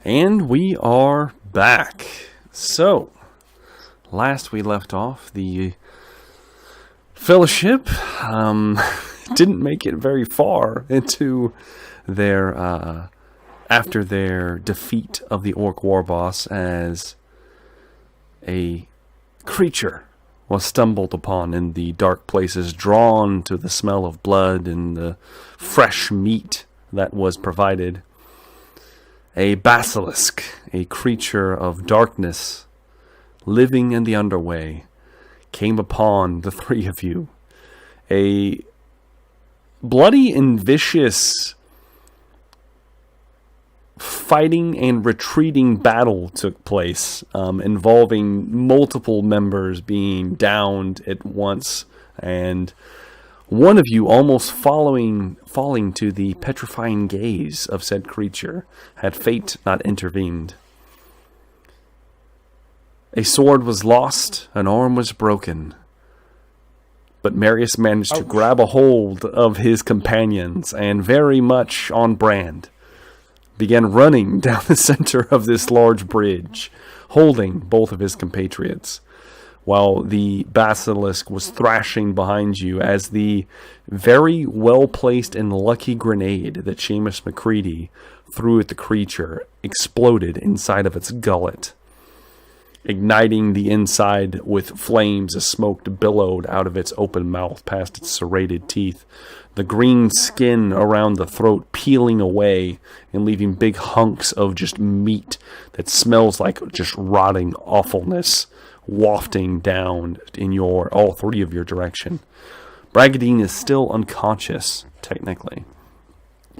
And we are back. So, last we left off, the Fellowship didn't make it very far into their, after their defeat of the Orc War Boss, as a creature was stumbled upon in the dark places, drawn to the smell of blood and the fresh meat that was provided. A basilisk, a creature of darkness, living in the underway, came upon the three of you. A bloody and vicious fighting and retreating battle took place, involving multiple members being downed at once, and one of you almost falling to the petrifying gaze of said creature, had fate not intervened. A sword was lost, an arm was broken, but Marius managed to grab a hold of his companions, and very much on brand, began running down the center of this large bridge, holding both of his compatriots, while the basilisk was thrashing behind you as the very well-placed and lucky grenade that Seamus McCready threw at the creature exploded inside of its gullet, igniting the inside with flames as smoke billowed out of its open mouth past its serrated teeth, the green skin around the throat peeling away and leaving big hunks of just meat that smells like just rotting awfulness wafting down in all three of your direction. Bragadine is still unconscious, technically.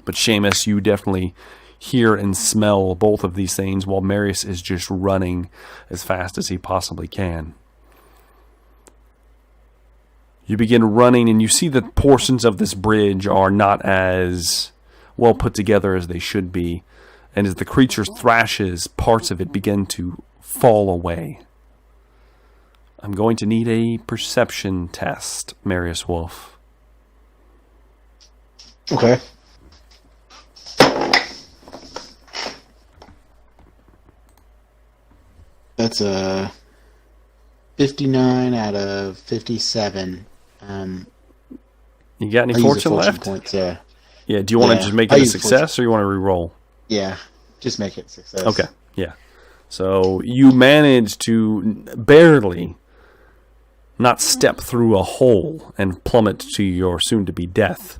But Seamus, you definitely hear and smell both of these things, while Marius is just running as fast as he possibly can. You begin running, and you see that portions of this bridge are not as well put together as they should be. And as the creature thrashes, parts of it begin to fall away. I'm going to need a perception test, Marius Wolf. Okay. That's a 59 out of 57. You got any fortune left? Points, yeah. Yeah, do you want to just make it a success, or you want to re-roll? Yeah, just make it success. Okay, yeah. So you manage to barely not step through a hole and plummet to your soon-to-be death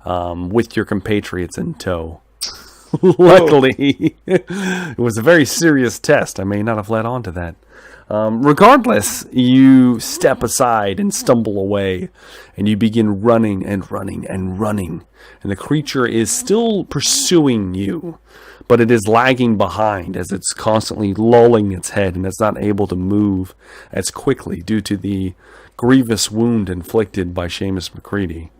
with your compatriots in tow. Luckily, it was a very serious test. I may not have led on to that. Regardless, you step aside and stumble away, and you begin running and running and running. And the creature is still pursuing you, but it is lagging behind as it's constantly lolling its head, and it's not able to move as quickly due to the grievous wound inflicted by Seamus McCready.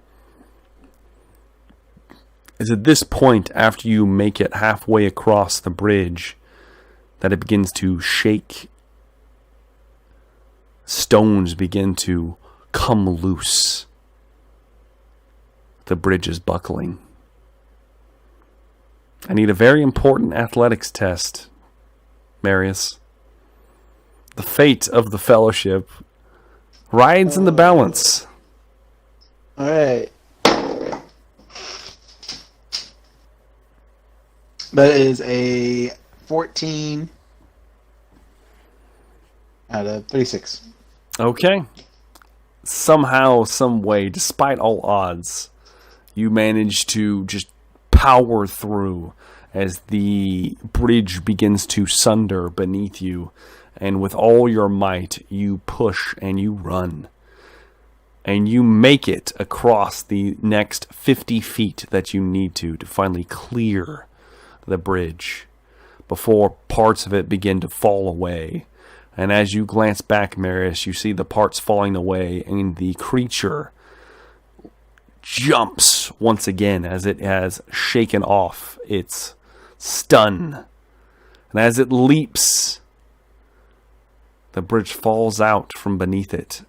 It's at this point, after you make it halfway across the bridge, that it begins to shake. Stones begin to come loose. The bridge is buckling. I need a very important athletics test, Marius. The fate of the Fellowship rides in the balance. Alright. That is a 14 out of 36. Okay. Somehow, some way, despite all odds, you manage to just power through as the bridge begins to sunder beneath you. And with all your might, you push and you run. And you make it across the next 50 feet that you need to finally clear the bridge before parts of it begin to fall away. And as you glance back, Marius, you see the parts falling away, and the creature jumps once again as it has shaken off its stun. And as it leaps, the bridge falls out from beneath it,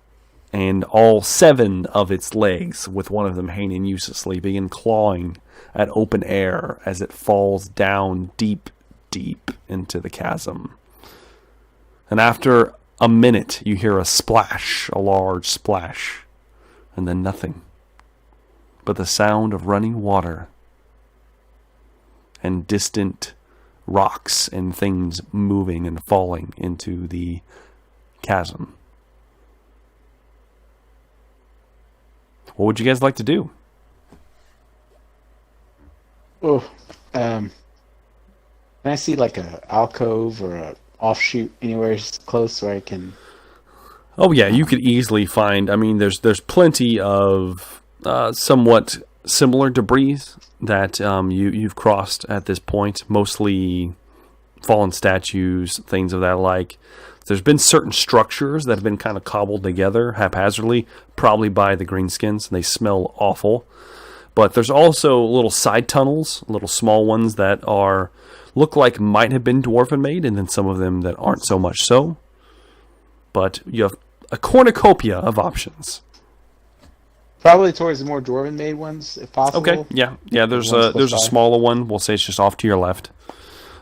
and all 7 of its legs, with one of them hanging uselessly, begin clawing at open air as it falls down deep deep into the chasm. And after a minute, you hear a splash, a large splash, and then nothing but the sound of running water and distant rocks and things moving and falling into the chasm. What would you guys like to do? Oh, can I see like a alcove or a offshoot anywhere close where I can? Oh yeah, you could easily find. I mean, there's plenty of somewhat similar debris that you've crossed at this point. Mostly fallen statues, things of that like. There's been certain structures that have been kind of cobbled together haphazardly, probably by the greenskins, and they smell awful. But there's also little side tunnels, little small ones that look like might have been dwarven made, and then some of them that aren't so much so. But you have a cornucopia of options. Probably towards the more dwarven made ones, if possible. Okay, yeah. There's a smaller one. We'll say it's just off to your left.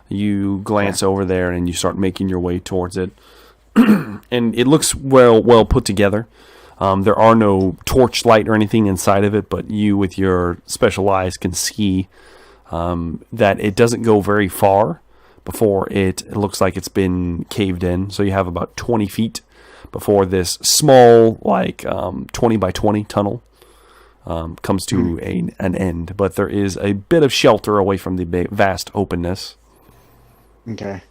You glance over there and you start making your way towards it, and it looks well put together. There are no torchlight or anything inside of it, but you, with your special eyes, can see that it doesn't go very far before it looks like it's been caved in. So you have about 20 feet before this small, 20 by 20 tunnel comes to an end. But there is a bit of shelter away from the vast openness. Okay.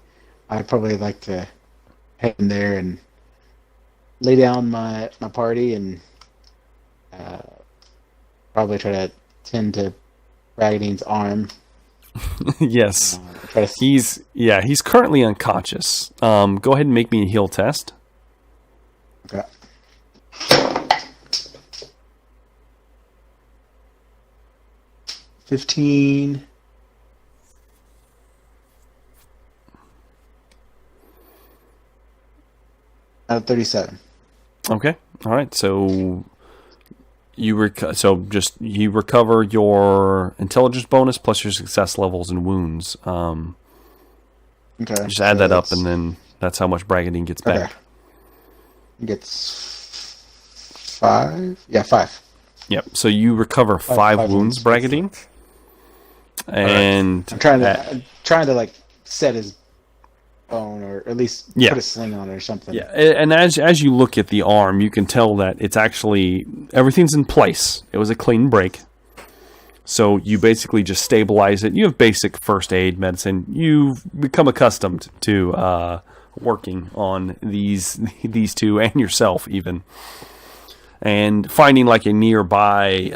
I'd probably like to head in there and lay down my party and probably try to tend to Ragadine's arm. Yes. He's currently unconscious. Go ahead and make me a heal test. Okay. $15. 37. Okay. All right. So you recover your intelligence bonus plus your success levels and wounds. Okay. Just add that up, and then that's how much Bragadine gets back. Okay. He gets 5. Yeah, 5. Yep. So you recover 5 wounds, Bragadine. And I'm trying to set his bone, or at least put a sling on it or something. Yeah, and as you look at the arm, you can tell that it's actually everything's in place. It was a clean break, so you basically just stabilize it. You have basic first aid medicine. You've become accustomed to working on these two and yourself even, and finding like a nearby.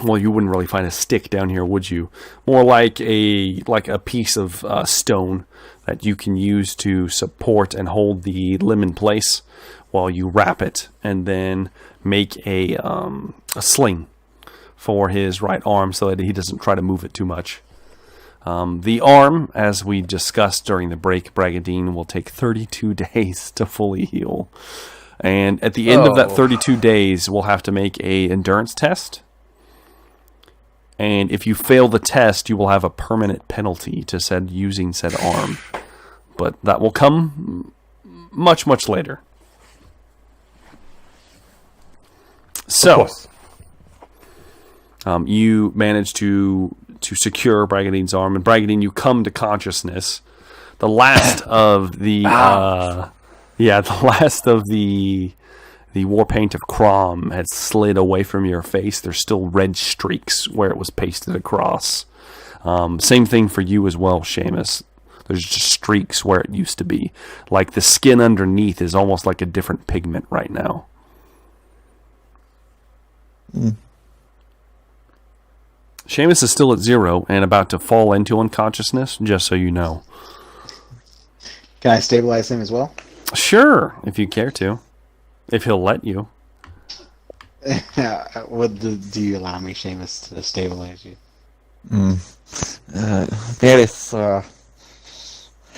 Well, you wouldn't really find a stick down here, would you? More like a piece of stone that you can use to support and hold the limb in place while you wrap it, and then make a sling for his right arm so that he doesn't try to move it too much. The arm, as we discussed during the break, Bragadine, will take 32 days to fully heal. And at the end of that 32 days, we'll have to make a endurance test. And if you fail the test, you will have a permanent penalty to using said arm. But that will come much, much later. So, you manage to secure Bragadine's arm, and Bragadine, you come to consciousness. The last of the the war paint of Crom had slid away from your face. There's still red streaks where it was pasted across. Same thing for you as well, Seamus. There's just streaks where it used to be. Like the skin underneath is almost like a different pigment right now. Seamus is still at 0 and about to fall into unconsciousness, just so you know. Can I stabilize him as well? Sure, if you care to. If he'll let you. What do you allow me, Seamus, to stabilize you? Meredith, I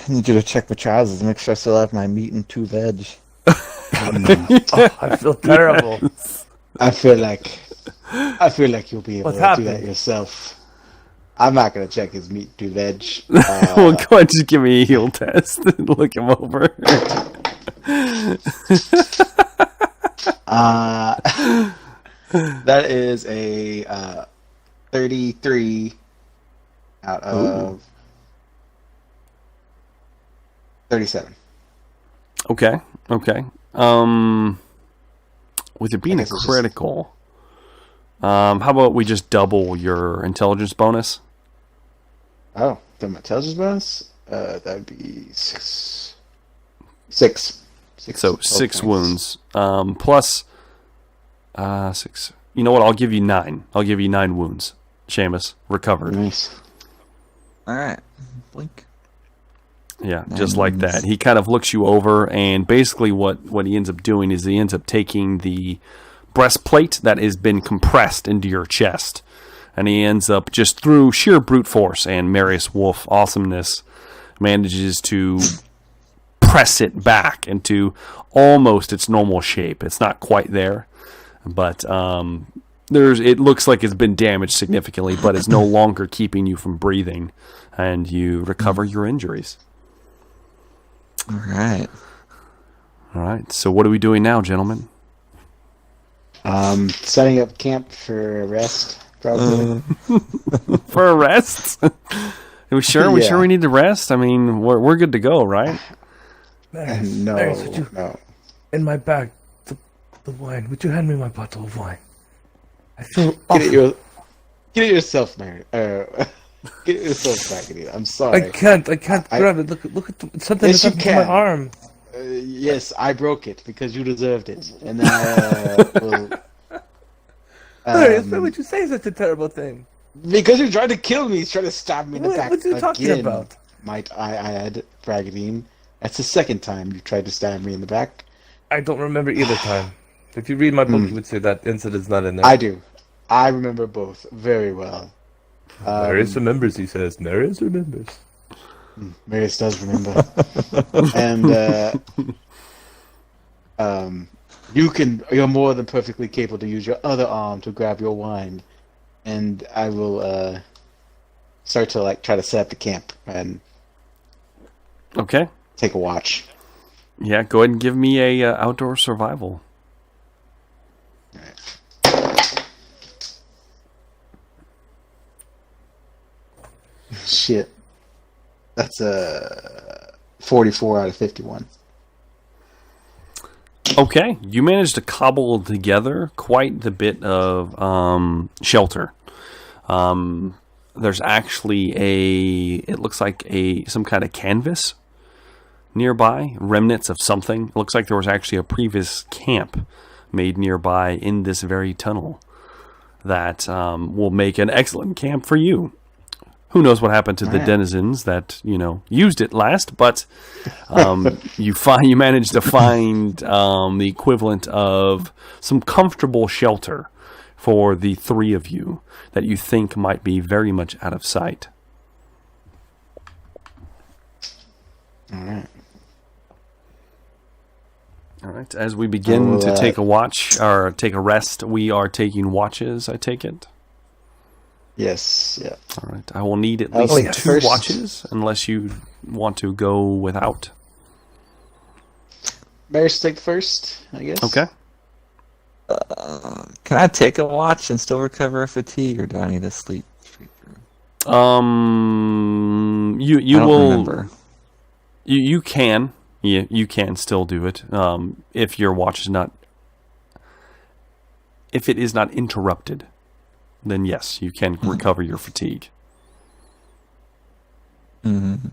need you to check my trousers, make sure I still have my meat and 2 veg. I feel terrible. I feel like you'll be able to do that yourself. I'm not gonna check his meat to veg. Well, go ahead and just give me a heal test and look him over. That is a 33 out of 37. Okay. With it being a critical, how about we just double your intelligence bonus? Oh, the intelligence bonus? That would be 6. 6. So 6 wounds. Plus 6. You know what? I'll give you 9. I'll give you 9 wounds. Seamus, recovered. Nice. All right. Blink. Yeah, just like that. He kind of looks you over, and basically what he ends up doing is he ends up taking the breastplate that has been compressed into your chest, and he ends up, just through sheer brute force and Marius Wolf awesomeness, manages to press it back into almost its normal shape. It's not quite there, but it looks like it's been damaged significantly, but it's no longer keeping you from breathing, and you recover your injuries. All right. So what are we doing now, gentlemen? Setting up camp for a rest, probably. For a rest? Are we sure? We Yeah. sure we need to rest? I mean, we're good to go, right? Marius, No, Marius, no. in my bag, the wine. Would you hand me my bottle of wine? I feel Get it, awful. get it yourself, Mary. Get it yourself back in here. I'm sorry. I can't grab it. Look at something Yes, that's you on my can. arm. Yes, I broke it because you deserved it, and then will. Marius, why would you say such a terrible thing? Because you're trying to kill me. He's trying to stab me in the back. What are you talking again, about? Might I add, Bragadine? That's the second time you tried to stab me in the back. I don't remember either time. If you read my book, you would say that incident's not in there. I do. I remember both very well. Marius remembers, he says. Marius remembers. Marius does remember. And you're more than perfectly capable to use your other arm to grab your wine, and I will start to try to set up the camp and Okay. take a watch. Yeah, go ahead and give me a outdoor survival. Shit, that's a 44 out of 51. Okay, you managed to cobble together quite the bit of shelter. There's actually it looks like some kind of canvas nearby, remnants of something. It looks like there was actually a previous camp made nearby in this very tunnel that will make an excellent camp for you. Who knows what happened to the denizens that used it last? But you managed to find the equivalent of some comfortable shelter for the 3 of you that you think might be very much out of sight. All right. As we begin to take a watch or take a rest, we are taking watches. I take it. Yes, yeah. All right. I will need at least 2 first. watches, unless you want to go without. Marius take first, I guess. Okay. Can I take a watch and still recover fatigue, or do I need to sleep straight through? You I don't will. remember. You can. Yeah, you can still do it. If your watch is not. If it is not interrupted, then yes, you can recover your fatigue. Mm-hmm.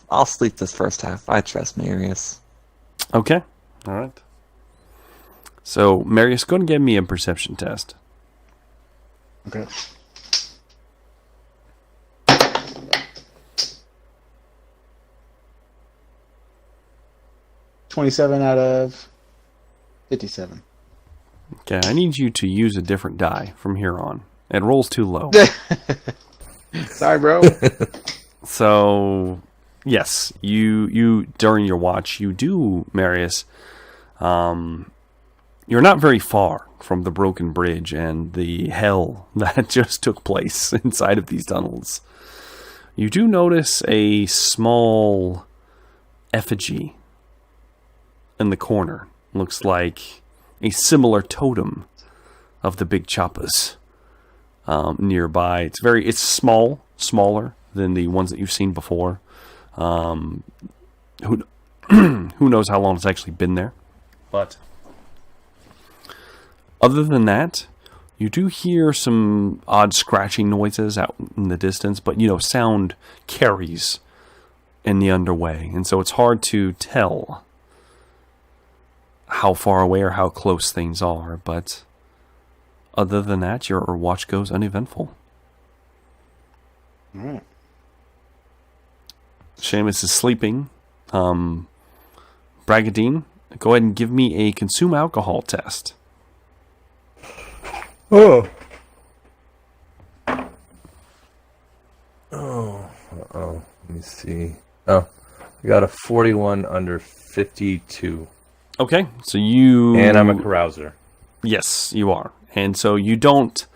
I'll sleep this first half. I trust Marius. Okay. All right. So, Marius, go and give me a perception test. Okay. $27 out of 57. Okay, I need you to use a different die from here on. It rolls too low. Sorry, bro. So, yes, you during your watch, you do, Marius. You're not very far from the broken bridge and the hell that just took place inside of these tunnels, you do notice a small effigy in the corner. Looks like a similar totem of the big choppas nearby. It's smaller than the ones that you've seen before. Who knows how long it's actually been there? But other than that, you do hear some odd scratching noises out in the distance, but sound carries in the underway, and so it's hard to tell how far away or how close things are. But other than that, your watch goes uneventful. All right. Seamus is sleeping. Bragadine, go ahead and give me a consume alcohol test. Oh. Let me see. Oh, I got a 41 under 52. Okay, so you... And I'm a carouser. Yes, you are. And so you don't...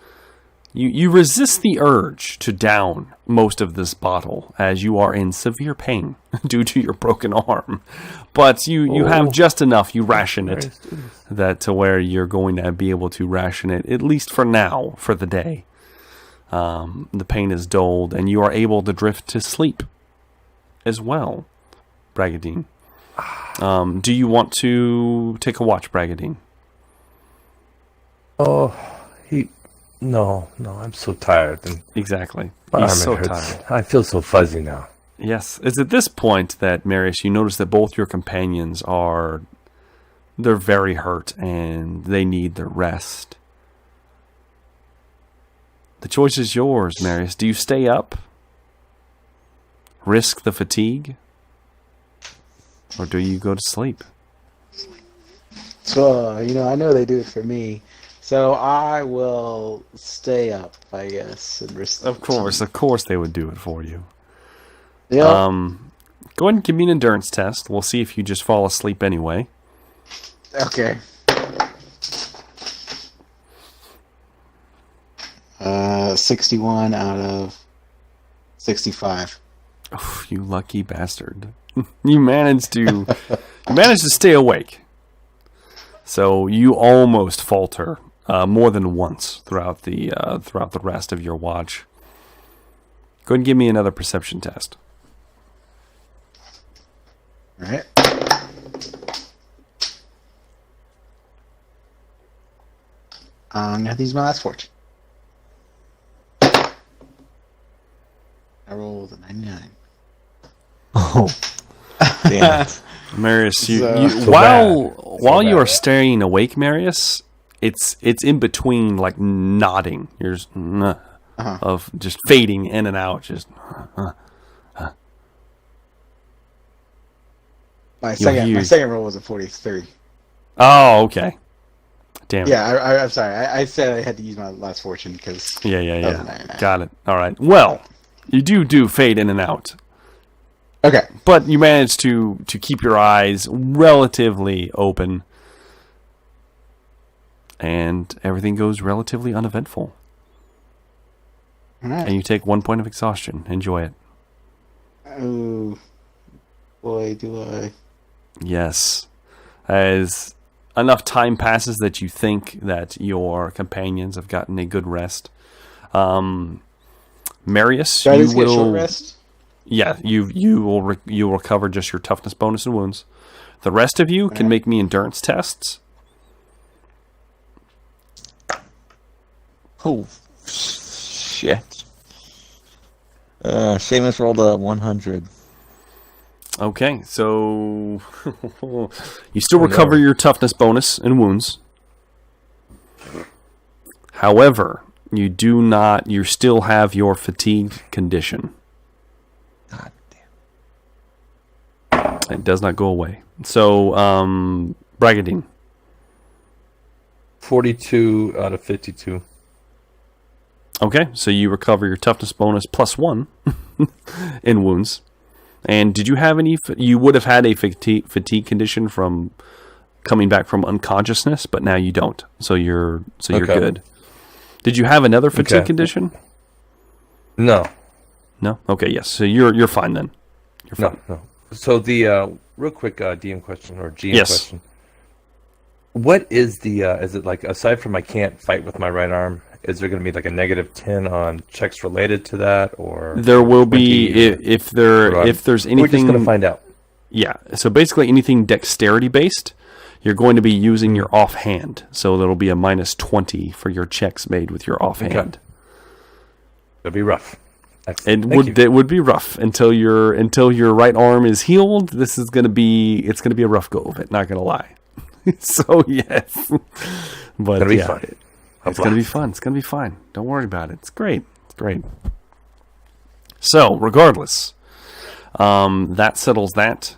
You resist the urge to down most of this bottle, as you are in severe pain due to your broken arm. But you have just enough, you ration it, that to where you're going to be able to ration it, at least for now, for the day. The pain is dulled, and you are able to drift to sleep as well, Bragadine. Do you want to take a watch, Bragadine? No, I'm so tired. And exactly. my He's so arm hurts. tired. I feel so fuzzy now. Yes. It's at this point that, Marius, you notice that both your companions they're very hurt and they need their rest. The choice is yours, Marius. Do you stay up? Risk the fatigue? Or do you go to sleep? So, I know they do it for me. So I will stay up, I guess. And Of course they would do it for you. Yeah. Go ahead and give me an endurance test. We'll see if you just fall asleep anyway. Okay. 61 out of 65. Oh, you lucky bastard. You managed to stay awake. So you almost falter more than once throughout the rest of your watch. Go ahead and give me another perception test. All right. I'm gonna use my last fortune. I rolled a 99. Oh, damn it. Marius, So while you are staying awake, Marius, it's in between like nodding. You're just, of just fading in and out. Just My second roll was a 43. Oh, okay. Damn it. Yeah, I'm sorry. I said I had to use my last fortune because... Yeah. Got it. All right. Well, you do fade in and out. Okay. But you manage to keep your eyes relatively open. And everything goes relatively uneventful. All right. And you take 1 point of exhaustion. Enjoy it. Oh, boy, do I. Yes. As enough time passes that you think that your companions have gotten a good rest. Marius, Do I at you least get a short will... rest? Yeah, you will recover just your toughness bonus and wounds. The rest of you can make me endurance tests. Oh, shit. Seamus rolled a 100. Okay, so you still recover your toughness bonus and wounds. However, you still have your fatigue condition. God damn. It does not go away. So, Bragadine. 42 out of 52. Okay, so you recover your toughness bonus plus 1 in wounds. And did you have any... You would have had a fatigue condition from coming back from unconsciousness, but now you don't. So you're Okay. good. Did you have another fatigue Okay. condition? No. No. Okay. Yes. So you're fine then. You're fine. No. So the real quick DM question or GM Yes. question. What is the is it like, aside from I can't fight with my right arm, is there going to be like a -10 on checks related to that, or There will be 20, if there's We're just anything. going to find out. Yeah. So basically, anything dexterity based, you're going to be using your offhand. So there'll be a -20 for your checks made with your offhand. It'll be rough. Excellent. It would be rough until your right arm is healed. This is going to be a rough go of it. Not going to lie. So yes, but It'll be yeah, fun. it's going to be fun. It's going to be fine. Don't worry about it. It's great. It's great. So regardless, that settles that.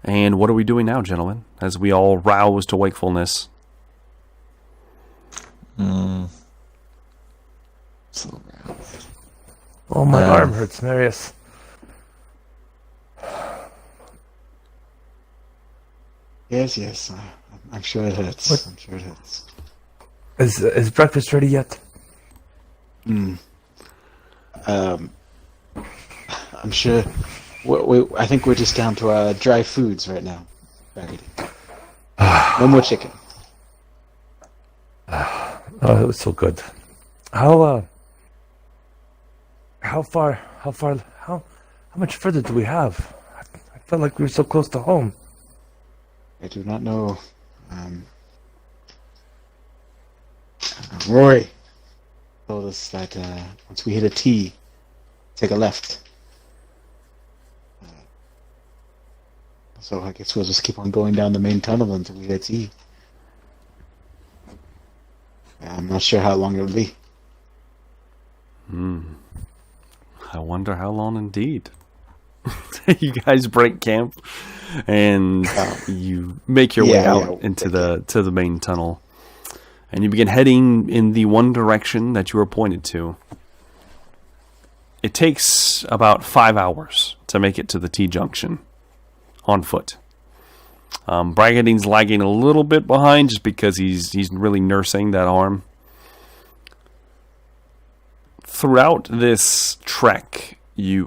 And what are we doing now, gentlemen? As we all rouse to wakefulness. So, Oh, my arm hurts, Marius. Yes. I'm sure it hurts. What? I'm sure it hurts. Is breakfast ready yet? I'm sure. I think we're just down to our dry foods right now. No more chicken. Oh, it was so good. How much further do we have? I felt like we were so close to home. I do not know. Roy told us that once we hit a T, take a left. So I guess we'll just keep on going down the main tunnel until we hit a T. I'm not sure how long it'll be. I wonder how long indeed. You guys break camp and you make your way out into the main tunnel, and you begin heading in the one direction that you were pointed to. It takes about 5 hours to make it to the T-junction on foot. Bragadine's lagging a little bit behind just because he's really nursing that arm. Throughout this trek,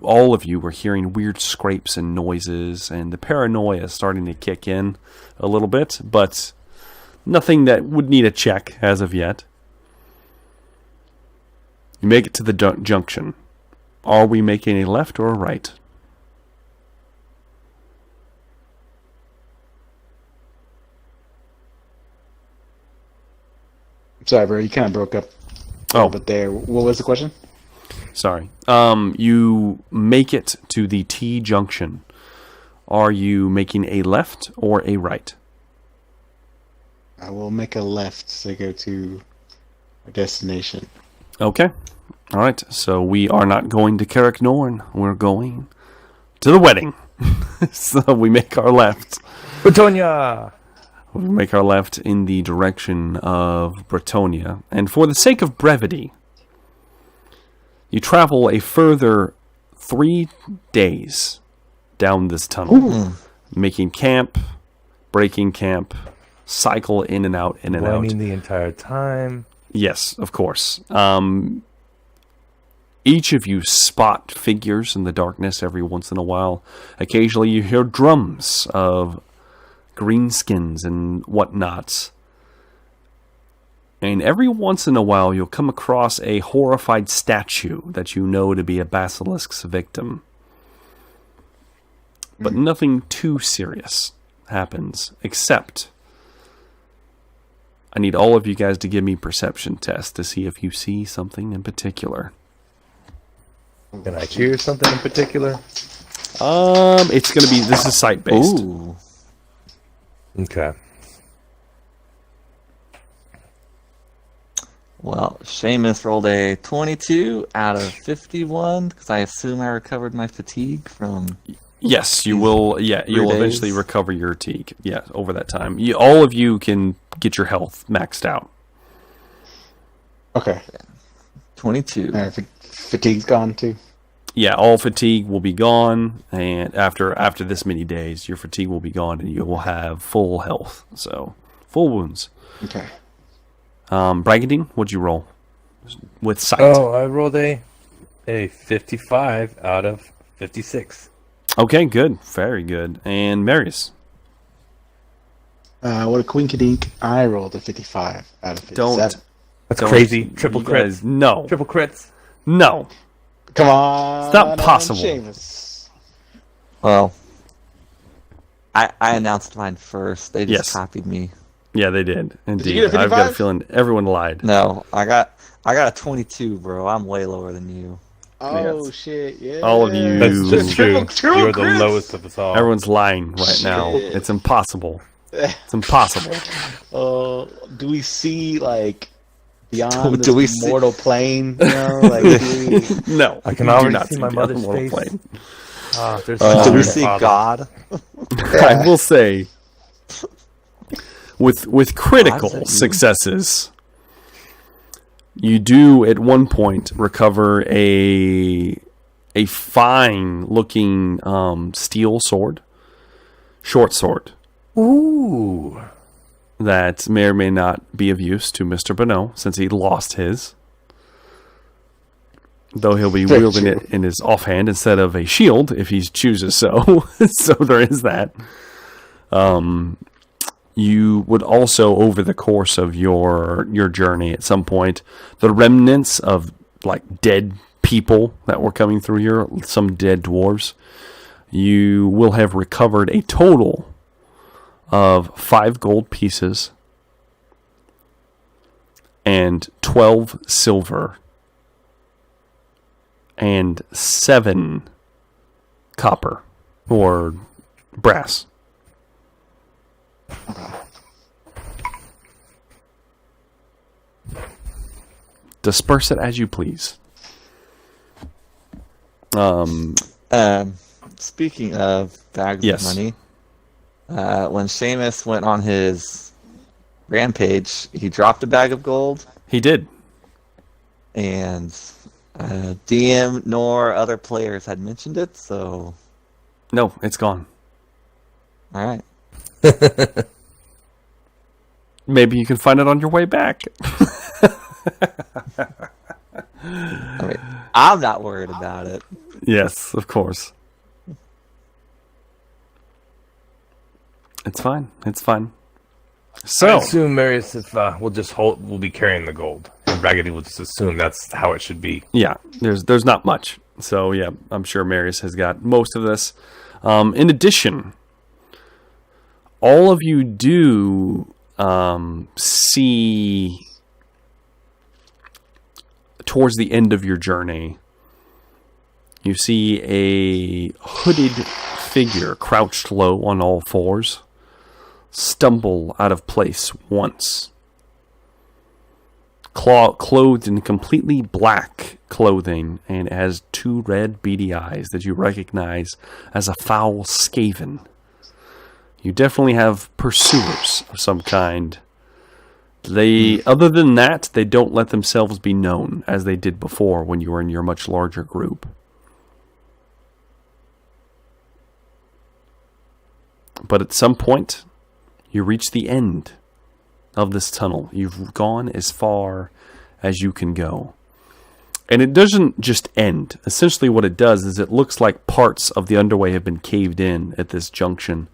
all of you were hearing weird scrapes and noises, and the paranoia is starting to kick in a little bit, but nothing that would need a check as of yet. You make it to the junction. Are we making a left or a right? Sorry, bro, you kind of broke up a little bit there. What was the question? Sorry. You make it to the T-junction. Are you making a left or a right? I will make a left to go to our destination. Okay. All right. So we are not going to Carrick Norn. We're going to the wedding. So we make our left. Bretonia! We make our left in the direction of Bretonia. And for the sake of brevity, you travel a further 3 days down this tunnel, making camp, breaking camp, cycle in and out, in and out. Running the entire time. Yes, of course. Each of you spot figures in the darkness every once in a while. Occasionally you hear drums of greenskins and whatnots. And every once in a while you'll come across a horrified statue that you know to be a basilisk's victim. But nothing too serious happens, except I need all of you guys to give me perception tests to see if you see something in particular. Can I hear something in particular? It's going to be, this is sight-based. Ooh. Okay. Well, Seamus rolled a 22 out of 51 because I assume I recovered my fatigue from. Yes, you will. Yeah, you'll days. eventually recover your fatigue. Yeah, over that time. All of you can get your health maxed out. Okay. 22. Fatigue's gone too. Yeah, all fatigue will be gone, and after this many days, your fatigue will be gone, and you will have full health. So, full wounds. Okay. Braggadine, what'd you roll with sight? Oh, I rolled a 55 out of 56. Okay, good, very good. And Marius, What a quinkadink. I rolled a 55 out of 57. That's Don't- crazy. Triple you crits. guys- no, Triple crits. no. Come on. It's not possible. Seamus. Well, I announced mine first. They just Yes. copied me. Yeah, they did. Indeed, get a I've got a 55? feeling everyone lied. No, I got a 22, bro. I'm way lower than you. Oh, Yes. shit. Yeah. All of you- That's just true. Triple You're the crits. lowest of us all. Everyone's lying right now. Shit. It's impossible. It's impossible. Do we see, like, beyond Do we this see- mortal plane? You know, like, No, I can you do already not see my beyond mother's the mortal face. plane. There's Do we my see father. God? I will say, with critical God, is that you? successes, you do at one point recover a fine looking steel sword, short sword, Ooh. that may or may not be of use to Mr. Bonneau since he lost his. Though he'll be Very wielding true. it in his offhand instead of a shield if he chooses so. So there is that. You would also, over the course of your journey, at some point, the remnants of like dead people that were coming through here, some dead dwarves, you will have recovered a total of 5 gold pieces and 12 silver and 7 copper or brass. Disperse it as you please. Speaking of bags Yes. of money, when Seamus went on his rampage, he dropped a bag of gold, He did. and DM nor other players had mentioned it, so No, it's gone. alright. Maybe you can find it on your way back. I mean, I'm not worried about it. Yes, of course. It's fine. It's fine. I So, assume, Marius, if we'll be carrying the gold. And Raggedy will just assume that's how it should be. yeah, there's not much. So, yeah, I'm sure Marius has got most of this. In addition, all of you do see towards the end of your journey, you see a hooded figure crouched low on all fours stumble out of place once. Clothed in completely black clothing and has 2 red beady eyes that you recognize as a foul skaven. You definitely have pursuers of some kind. Other than that, they don't let themselves be known as they did before when you were in your much larger group. But at some point, you reach the end of this tunnel. You've gone as far as you can go. And it doesn't just end. Essentially what it does is it looks like parts of the underway have been caved in at this junction.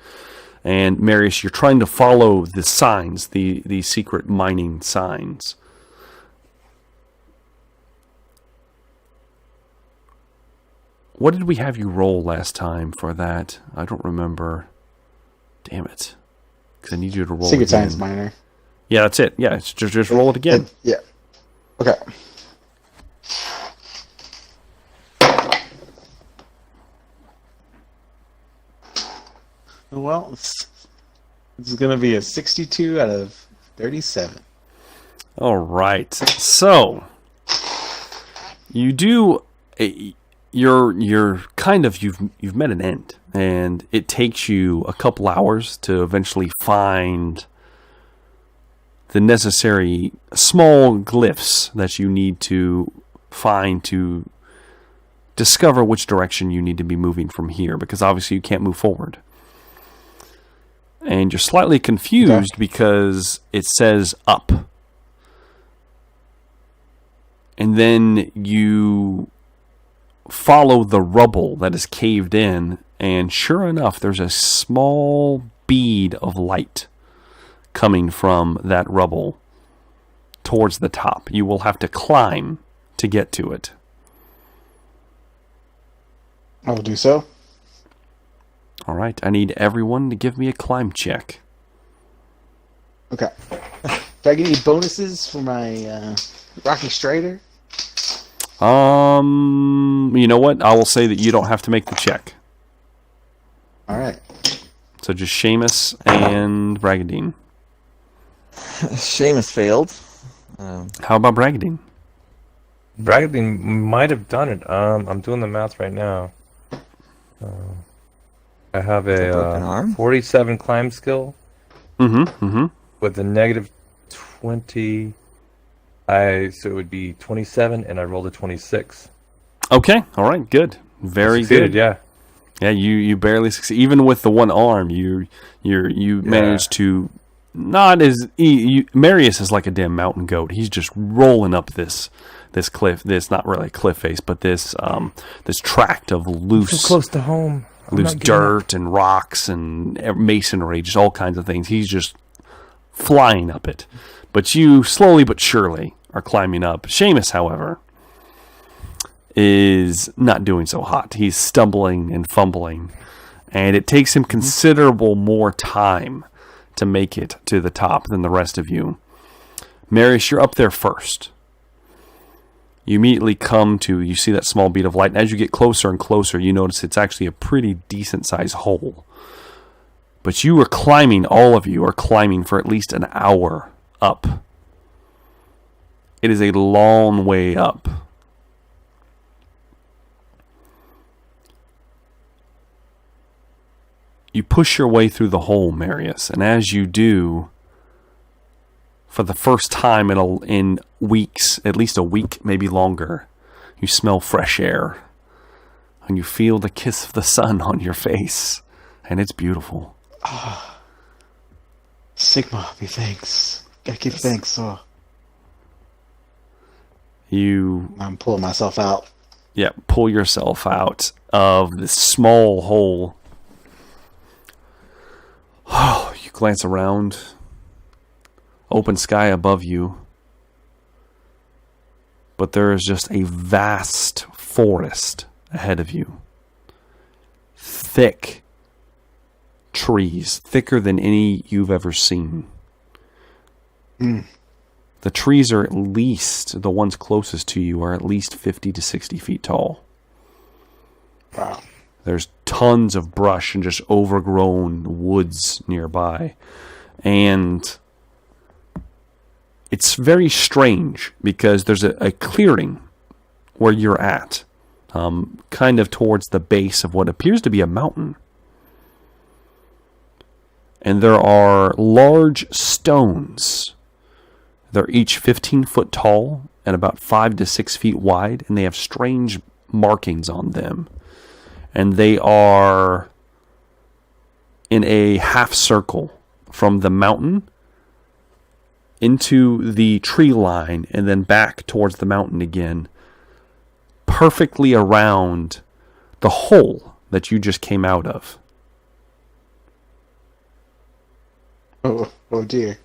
And Marius, you're trying to follow the signs, the secret mining signs. What did we have you roll last time for that? I don't remember. Damn it. Because I need you to roll Secret again. Science Minor. Yeah, that's it. Yeah, it's just roll it again. Yeah. Okay. Well, this is going to be a 62 out of 37. All right. So you do. You're kind of you've met an end, and it takes you a couple hours to eventually find the necessary small glyphs that you need to find to discover which direction you need to be moving from here, because obviously you can't move forward. And you're slightly confused because it says up. And then you follow the rubble that is caved in, and sure enough, there's a small bead of light coming from that rubble towards the top. You will have to climb to get to it. I will do so. All right, I need everyone to give me a climb check. Okay. Do I get any bonuses for my Rocky Strider? You know what? I will say that you don't have to make the check. All right. So just Seamus and Bragadine. Seamus failed. How about Bragadine? Bragadine might have done it. I'm doing the math right now. I have a broken a arm? 47 climb skill Mm-hmm. with a negative 20. So it would be 27, and I rolled a 26. Okay. All right. Good. Very Succeeded, good. yeah. Yeah. You barely succeed. Even with the one arm, you managed to not as Marius is like a damn mountain goat. He's just rolling up this cliff. This not really a cliff face, but this tract of loose. So close to home. Loose dirt and rocks and masonry, just all kinds of things. He's just flying up it. But you, slowly but surely, are climbing up. Seamus, however, is not doing so hot. He's stumbling and fumbling. And it takes him considerable more time to make it to the top than the rest of you. Marius, you're up there first. You immediately you see that small bead of light, and as you get closer and closer, you notice it's actually a pretty decent-sized hole. But all of you are climbing for at least an hour up. It is a long way up. You push your way through the hole, Marius, and as you do, for the first time in weeks, at least a week, maybe longer, you smell fresh air. And you feel the kiss of the sun on your face. And it's beautiful. Sigma, be thanks. Gotta give thanks, so. I'm pulling myself out. Yeah, pull yourself out of this small hole. Oh, you glance around. Open sky above you. But there is just a vast forest ahead of you. Thick trees, thicker than any you've ever seen. The trees are at least, the ones closest to you are at least 50 to 60 feet tall. Wow. There's tons of brush and just overgrown woods nearby. And it's very strange because there's a clearing where you're at, kind of towards the base of what appears to be a mountain. And there are large stones. They're each 15 foot tall and about 5 to 6 feet wide, and they have strange markings on them. And they are in a half circle from the mountain into the tree line and then back towards the mountain again, perfectly around the hole that you just came out of. Oh dear.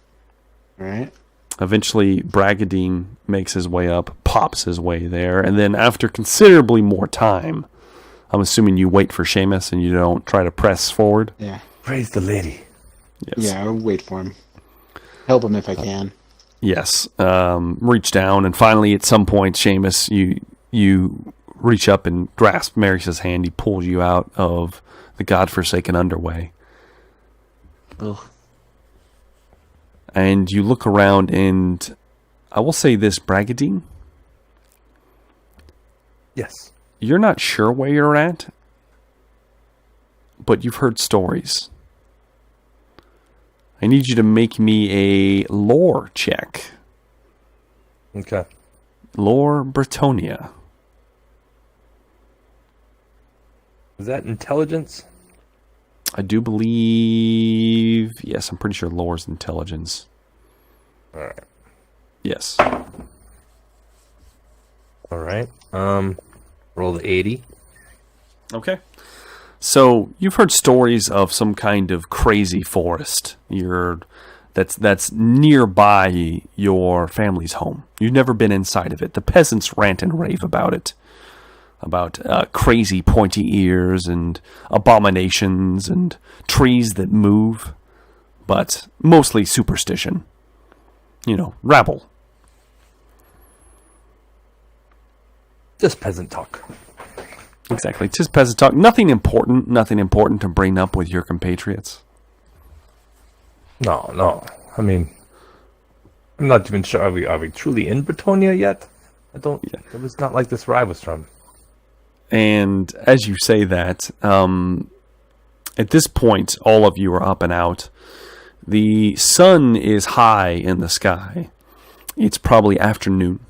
All right. Eventually, Bragadine makes his way up, pops his way there, and then after considerably more time, I'm assuming you wait for Seamus and you don't try to press forward? Yeah. Praise the lady. Yes. Yeah, I'll wait for him. Help him if I can. Yes. Reach down, and finally, at some point, Seamus, you reach up and grasp Marius' hand. He pulls you out of the godforsaken underway. Ugh. And you look around, and I will say this, Bragadine, Yes. you're not sure where you're at, but you've heard stories. I need you to make me a lore check. Okay. Lore Bretonia. Is that intelligence? I do believe... Yes, I'm pretty sure lore's intelligence. All right. Yes. All right. Roll the 80. Okay. So you've heard stories of some kind of crazy forest that's nearby your family's home. You've never been inside of it. The peasants rant and rave about it. About crazy pointy ears and abominations and trees that move. But mostly superstition. Rabble. Just peasant talk. Exactly. Just peasant talk. Nothing important to bring up with your compatriots. No. I mean, I'm not even sure. Are we truly in Bretonia yet? It was not like this where I was from. And as you say that, at this point, all of you are up and out. The sun is high in the sky. It's probably afternoon.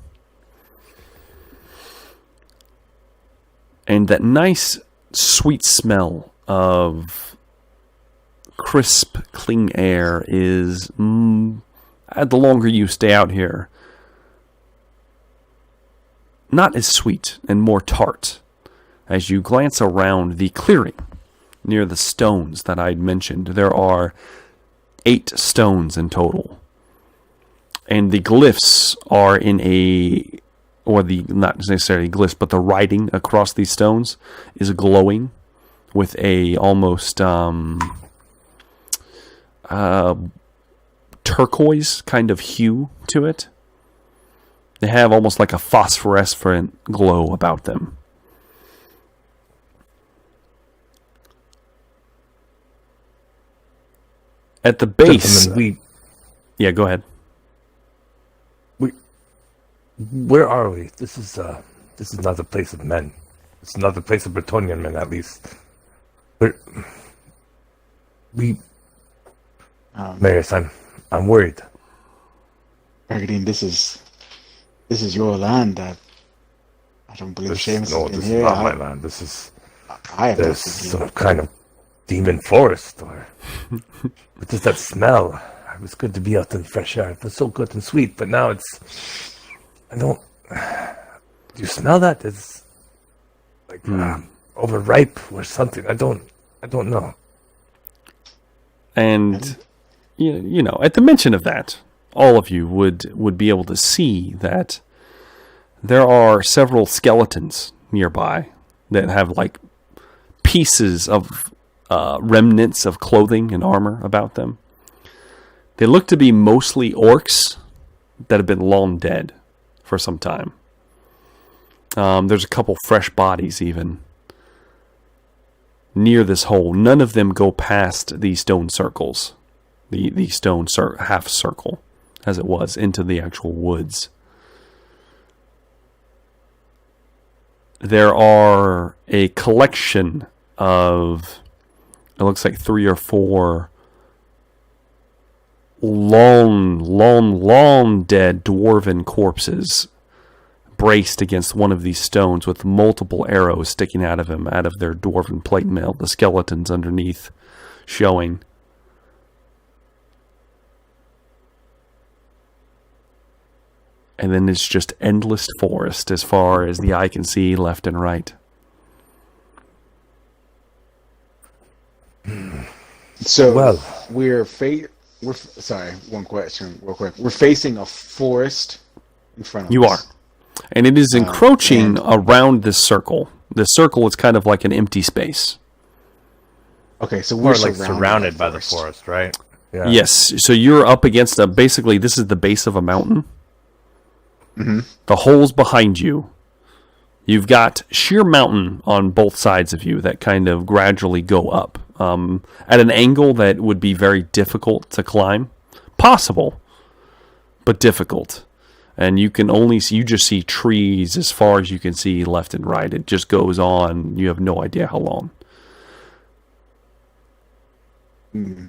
And that nice, sweet smell of crisp, clean air is, the longer you stay out here, not as sweet and more tart. As you glance around the clearing near the stones that I'd mentioned, there are 8 stones in total. And the glyphs are not necessarily glyphs, but the writing across these stones is glowing with a almost turquoise kind of hue to it. They have almost like a phosphorescent glow about them. At the base... Gentlemen, yeah, go ahead. Where are we? This is not the place of men. It's not the place of Bretonian men, at least. Marius, I'm worried. Brigandine, this is your land. I don't believe Seamus has been this here. is not my land. I have There's some kind of demon forest, but just that smell. It was good to be out in the fresh air. It was so good and sweet, but now do you smell that? It's like overripe or something. I don't know. And at the mention of that, all of you would be able to see that there are several skeletons nearby that have like pieces of remnants of clothing and armor about them. They look to be mostly orcs that have been long dead for some time. There's a couple fresh bodies even near this hole. None of them go past the stone circles, the stone half circle, as it was, into the actual woods. There are a collection of, it looks like 3 or 4 long dead dwarven corpses braced against one of these stones with multiple arrows sticking out of them, out of their dwarven plate mail, the skeletons underneath showing. And then it's just endless forest as far as the eye can see, left and right. So sorry, one question real quick. We're facing a forest in front of us. You are. And it is encroaching around this circle. The circle is kind of like an empty space. Okay, so we're like surrounded by the forest, right? Yeah. Yes. So you're up against basically this is the base of a mountain. Mm-hmm. The hole's behind you. You've got sheer mountain on both sides of you that kind of gradually go up at an angle that would be very difficult to climb. Possible, but difficult. And you just see trees as far as you can see left and right. It just goes on. You have no idea how long. Well,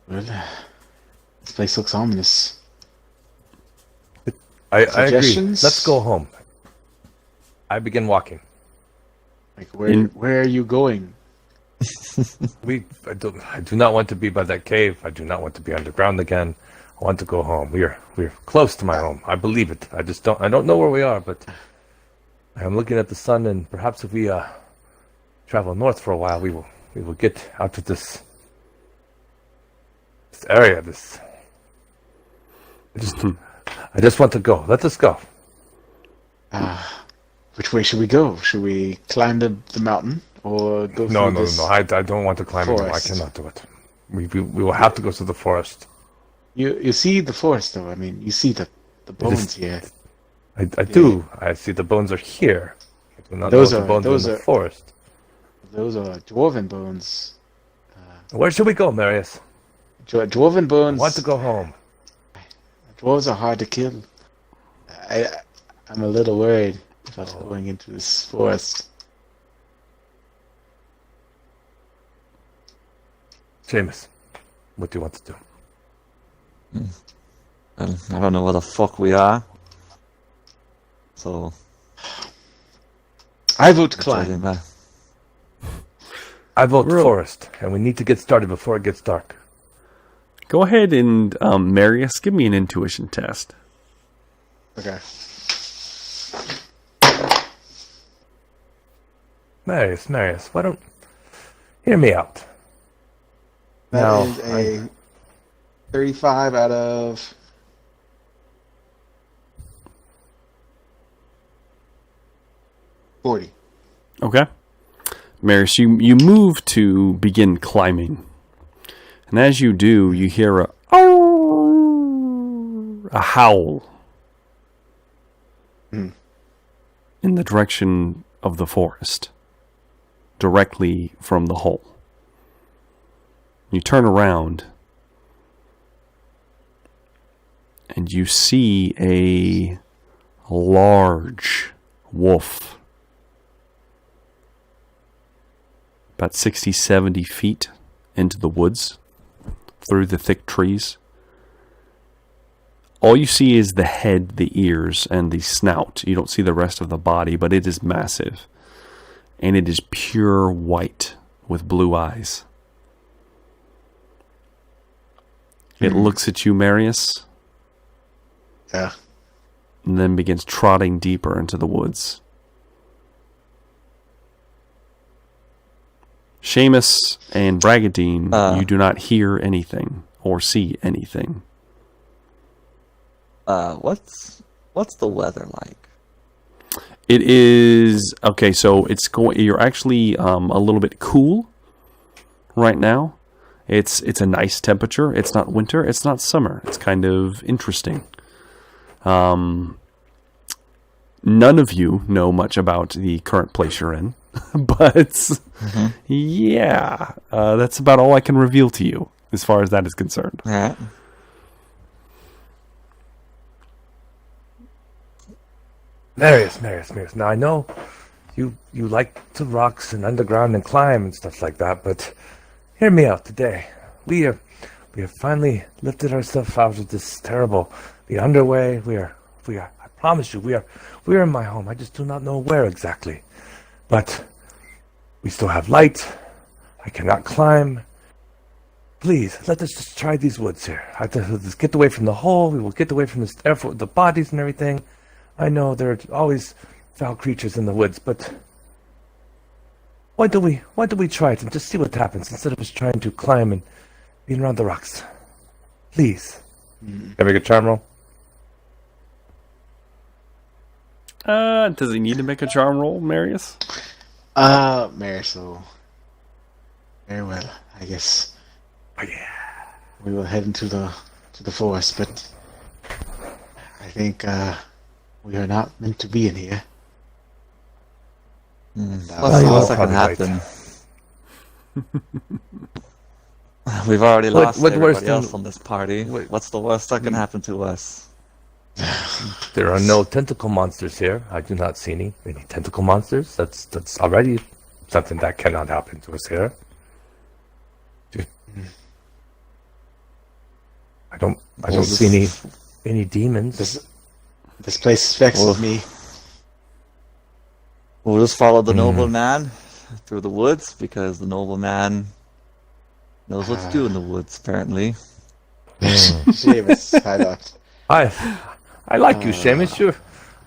this place looks ominous. I agree. Let's go home. I begin walking. Like, where are you going? I do not want to be by that cave. I do not want to be underground again. I want to go home. We're close to my home. I believe it. I don't know where we are, but I'm looking at the sun, and perhaps if we travel north for a while, we will get out of this area. I just want to go. Let us go. Which way should we go? Should we climb the mountain or go through this? No. I don't want to climb it. I cannot do it. We will have to go through the forest. You see the forest, though. I mean, you see the bones here. I do. I see the bones are here. I do not know the bones in the forest. Those are dwarven bones. Where should we go, Marius? Dwarven bones. I want to go home. Dwarves are hard to kill. I'm a little worried about going into this forest. Seamus, what do you want to do? I don't know where the fuck we are. So I vote climb. I vote forest, and we need to get started before it gets dark. Go ahead and, Marius, give me an intuition test. Okay. Marius, why don't... Hear me out. That is a 35 out of... $40. Okay. Marius, you move to begin climbing. And as you do, you hear a howl in the direction of the forest, directly from the hole. You turn around and you see a large wolf, about 60, 70 feet into the woods, through the thick trees. All you see is the head, the ears, and the snout. You don't see the rest of the body, but it is massive. And it is pure white with blue eyes. It looks at you, Marius. Yeah. And then begins trotting deeper into the woods. Seamus and Bragadine, you do not hear anything or see anything. What's the weather like? It is okay. So you're actually a little bit cool right now. It's a nice temperature. It's not winter. It's not summer. It's kind of interesting. None of you know much about the current place you're in, but yeah, that's about all I can reveal to you as far as that is concerned. All right. Marius. Now I know you like to rocks and underground and climb and stuff like that, but hear me out today. We have finally lifted ourselves out of this terrible underway. We are. I promise you, we are in my home. I just do not know where exactly, but we still have light. I cannot climb. Please, let us just try these woods here. Let's get away from the hole. We will get away from the bodies and everything. I know there are always foul creatures in the woods, but why do we try it and just see what happens instead of us trying to climb and being around the rocks? Please. Can I make a charm roll? Does he need to make a charm roll, Marius? Marius, very well, I guess. Oh, yeah. We will head into the forest, but I think we are not meant to be in here. What's the worst that can happen? We've already lost everybody else on this party. What's the worst that can happen to us? There are no tentacle monsters here. I do not see any tentacle monsters. That's already something that cannot happen to us here. I don't see any demons. This place vexes me. We'll just follow the nobleman through the woods because the nobleman knows what to do in the woods, apparently. Seamus, I don't. I like you, Seamus.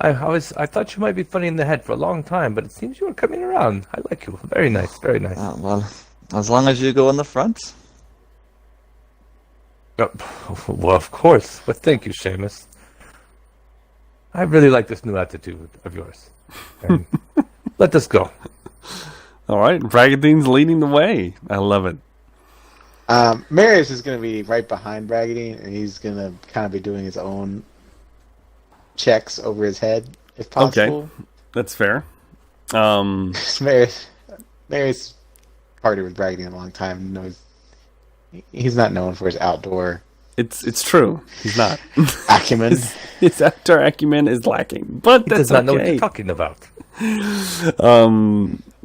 I thought you might be funny in the head for a long time, but it seems you were coming around. I like you. Very nice, very nice. Well, as long as you go in the front. Well, of course. But thank you, Seamus. I really like this new attitude of yours. And let us go. All right, Bragadine's leading the way. I love it. Marius is going to be right behind Bragadine, and he's going to kind of be doing his own checks over his head, if possible. Okay, that's fair. Marius partied with Bragadine a long time. Knows he's not known for his outdoor. It's true. He's not. Acumen. His outdoor acumen is lacking, but He that's does not know what okay. you're talking about.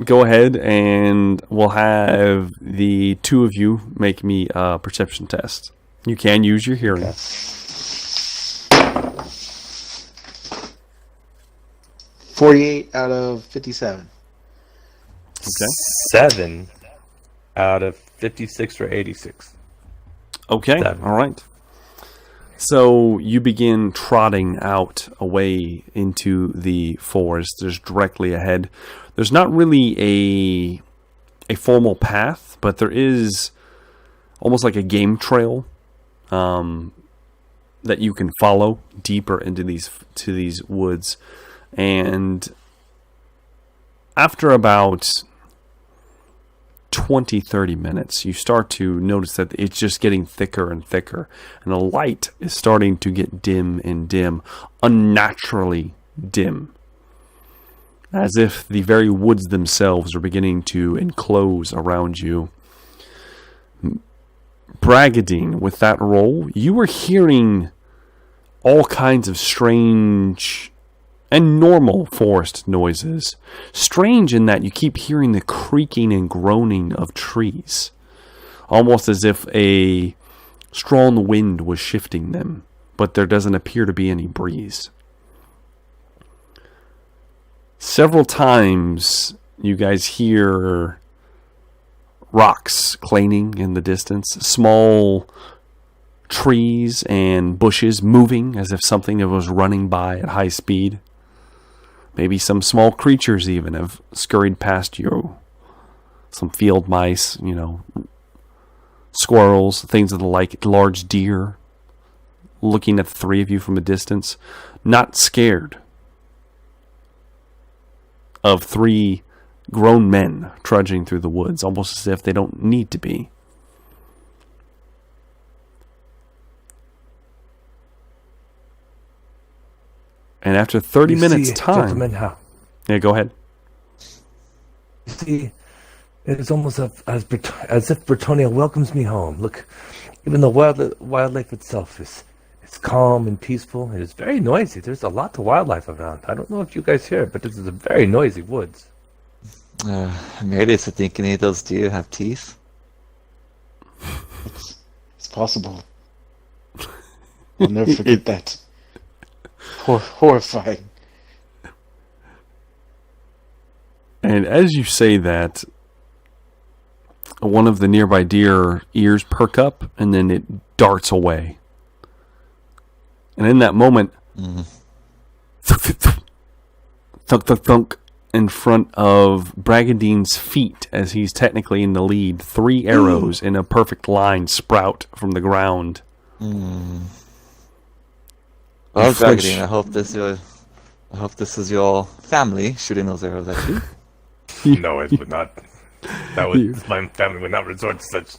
Go ahead, and we'll have the two of you make me a perception test. You can use your hearing. Okay. 48 out of 57. Okay. 7 out of 56 or 86. Okay. 7. All right. So you begin trotting out away into the forest. There's directly ahead. There's not really a formal path, but there is almost like a game trail that you can follow deeper into these woods. And after about 20-30 minutes, you start to notice that it's just getting thicker and thicker, and the light is starting to get dim and dim, unnaturally dim, as if the very woods themselves are beginning to enclose around you. Bragadine, with that roll, you were hearing all kinds of strange and normal forest noises. Strange in that you keep hearing the creaking and groaning of trees, almost as if a strong wind was shifting them, but there doesn't appear to be any breeze. Several times you guys hear rocks clanging in the distance, small trees and bushes moving as if something that was running by at high speed. Maybe some small creatures even have scurried past you. Some field mice, squirrels, things of the like, large deer, looking at the three of you from a distance, not scared of three grown men trudging through the woods, almost as if they don't need to be. And after 30 minutes time... Gentlemen, how? Yeah, go ahead. You see, it is almost as if Bretonia welcomes me home. Look, even the wildlife itself is calm and peaceful. It is very noisy. There's a lot of wildlife around. I don't know if you guys hear it, but this is a very noisy woods. Meredith, I think any of those deer have teeth. It's possible. I'll never forget that. Horrifying. And as you say that, one of the nearby deer ears perk up, and then it darts away. And in that moment, thunk, thunk, thunk, in front of Bragadine's feet, as he's technically in the lead, 3 arrows in a perfect line sprout from the ground. Well, Bragadine, I hope this is your family shooting those arrows at you. No, it would not. My family would not resort to such.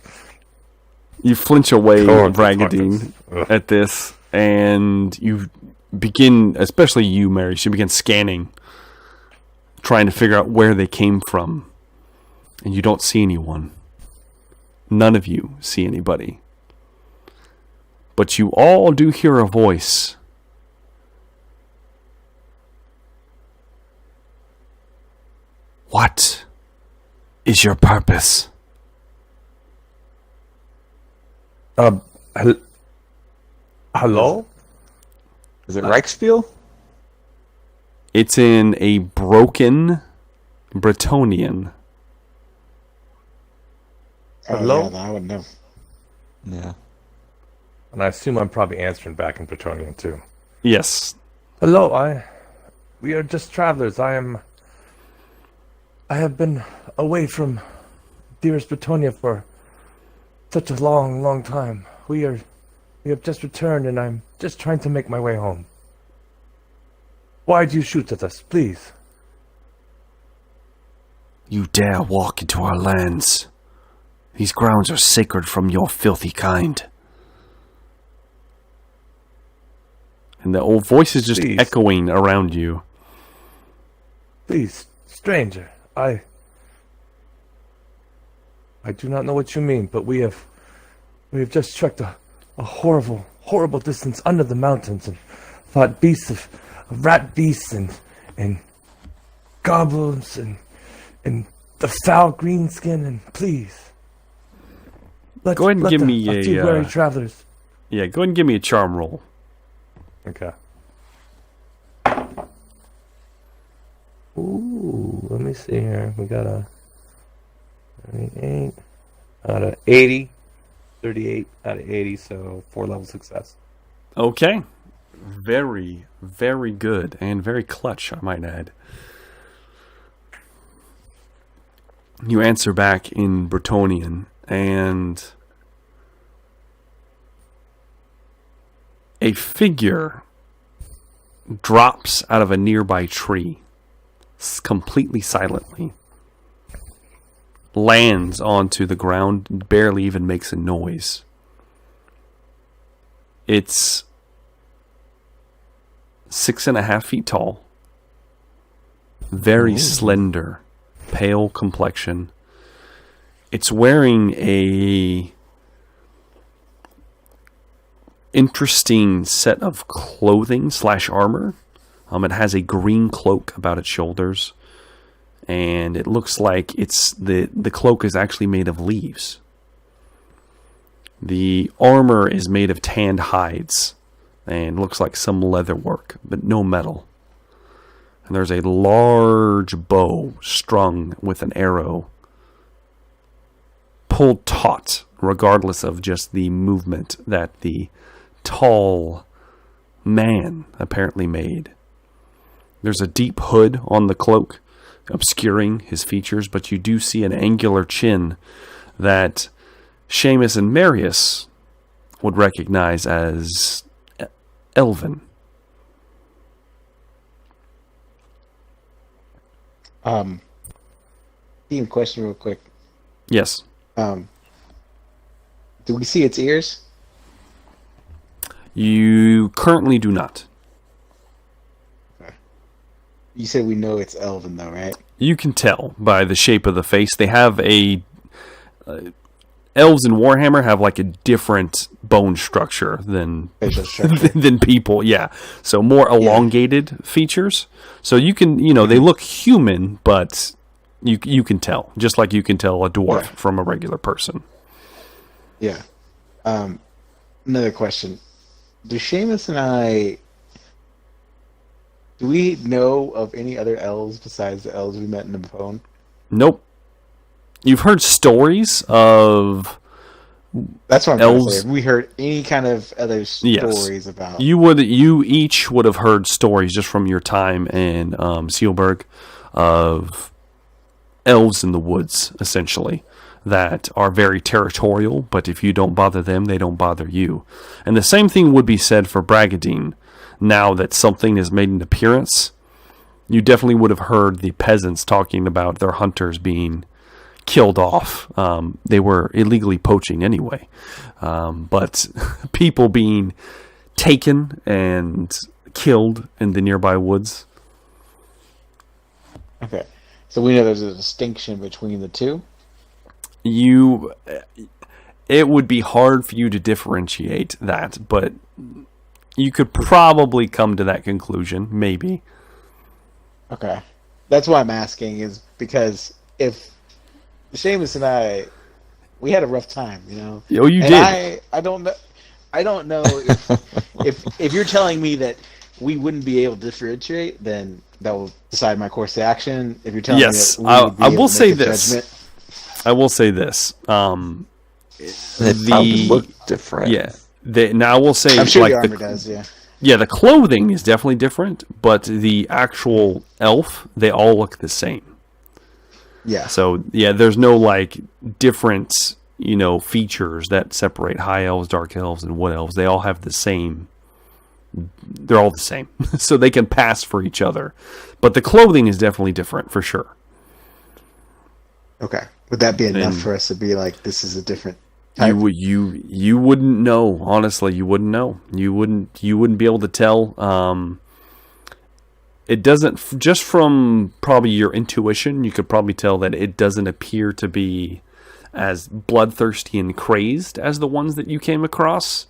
You flinch away, Torrents, Bragadine, at this, and you begin, especially you, Mary, you begin scanning, trying to figure out where they came from, and you don't see anyone. None of you see anybody. But you all do hear a voice. What is your purpose? Hello? Is it Reichspiel? It's in a broken Bretonian. Hello? Yeah, then I would know. Yeah. And I assume I'm probably answering back in Bretonian too. Yes. Hello, we are just travelers. I have been away from dearest Bretonia for such a long, long time. We have just returned, and I'm just trying to make my way home. Why do you shoot at us, please? You dare walk into our lands. These grounds are sacred from your filthy kind. And the old voice is just Please. echoing around you. Please, stranger, I do not know what you mean, but we have just trekked a horrible, horrible distance under the mountains and fought beasts of rat beasts and goblins and the foul green skin, and please. Go ahead and give me a few wary travelers. Yeah, go ahead and give me a charm roll. Okay. Ooh, let me see here. We got a 38 out of 80. 38 out of 80, so 4-level success. Okay. Very, very good. And very clutch, I might add. You answer back in Bretonian, and a figure drops out of a nearby tree, completely silently, lands onto the ground, barely even makes a noise. It's 6.5 feet tall, very slender, pale complexion. It's wearing a interesting set of clothing / armor. It has a green cloak about its shoulders, and it looks like it's the cloak is actually made of leaves. The armor is made of tanned hides and looks like some leather work, but no metal. And there's a large bow strung with an arrow pulled taut, regardless of just the movement that the tall man apparently made. There's a deep hood on the cloak, obscuring his features, but you do see an angular chin that Seamus and Marius would recognize as elven. Team question real quick. Yes. Do we see its ears? You currently do not. You said we know it's elven, though, right? You can tell by the shape of the face. They have elves in Warhammer have like a different bone structure than Facial structure. than people. Yeah, so more elongated features. So you can, they look human, but you can tell, just like you can tell a dwarf from a regular person. Yeah. Another question: do Seamus and I? Do we know of any other elves besides the elves we met in the phone? Nope. You've heard stories of That's what I'm elves. trying to say. Have we heard any kind of other stories about? You each would have heard stories just from your time in Sealburg of elves in the woods, essentially, that are very territorial, but if you don't bother them, they don't bother you. And the same thing would be said for Bragadine. Now that something has made an appearance, you definitely would have heard the peasants talking about their hunters being killed off. They were illegally poaching anyway. But people being taken and killed in the nearby woods. Okay. So we know there's a distinction between the two? It would be hard for you to differentiate that, but you could probably come to that conclusion, maybe. Okay. That's why I'm asking, is because if Seamus and I, we had a rough time, Oh, you and did. I don't know if you're telling me that we wouldn't be able to differentiate, then that will decide my course of action. If you're telling Yes, me that we would be I able will to say make a this. judgment, I will say this. They probably look different. Yeah. Now I will say, I'm sure like, your armor does. Yeah. yeah, the clothing is definitely different, but the actual elf, they all look the same. Yeah. So yeah, there's no like different, features that separate high elves, dark elves, and wood elves. They all have the same. They're all the same, so they can pass for each other. But the clothing is definitely different for sure. Okay. Would that be enough And for us to be like, this is a different type? You wouldn't know. Honestly, you wouldn't know. You wouldn't be able to tell. It doesn't, just from probably your intuition, you could probably tell that it doesn't appear to be as bloodthirsty and crazed as the ones that you came across.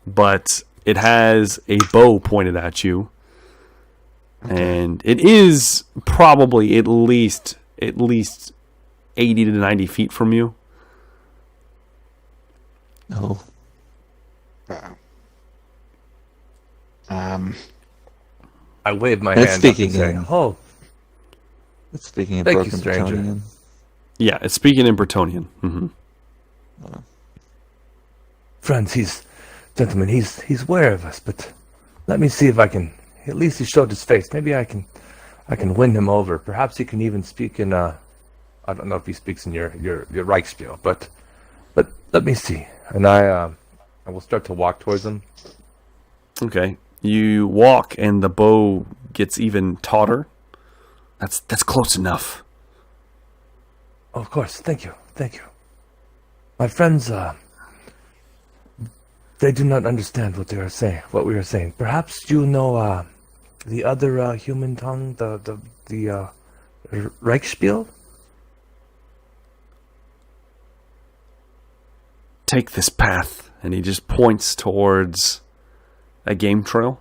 But it has a bow pointed at you. And it is probably at least 80 to 90 feet from you. No. I wave my That's hand up speaking and say, in- "Oh, It's speaking in Thank you, broken stranger. Bretonian. Yeah, it's speaking in Bretonian. Mm-hmm. friends, gentlemen, he's aware of us, but let me see if I can. At least he showed his face. Maybe I can win him over. Perhaps he can even speak in I don't know if he speaks in your Reichsspiel, but let me see." And I will start to walk towards him. Okay. You walk and the bow gets even tauter. That's close enough. Oh, of course, thank you. My friends, they do not understand what we are saying. Perhaps you know the other human tongue, the Reichsspiel? Take this path. And he just points towards a game trail.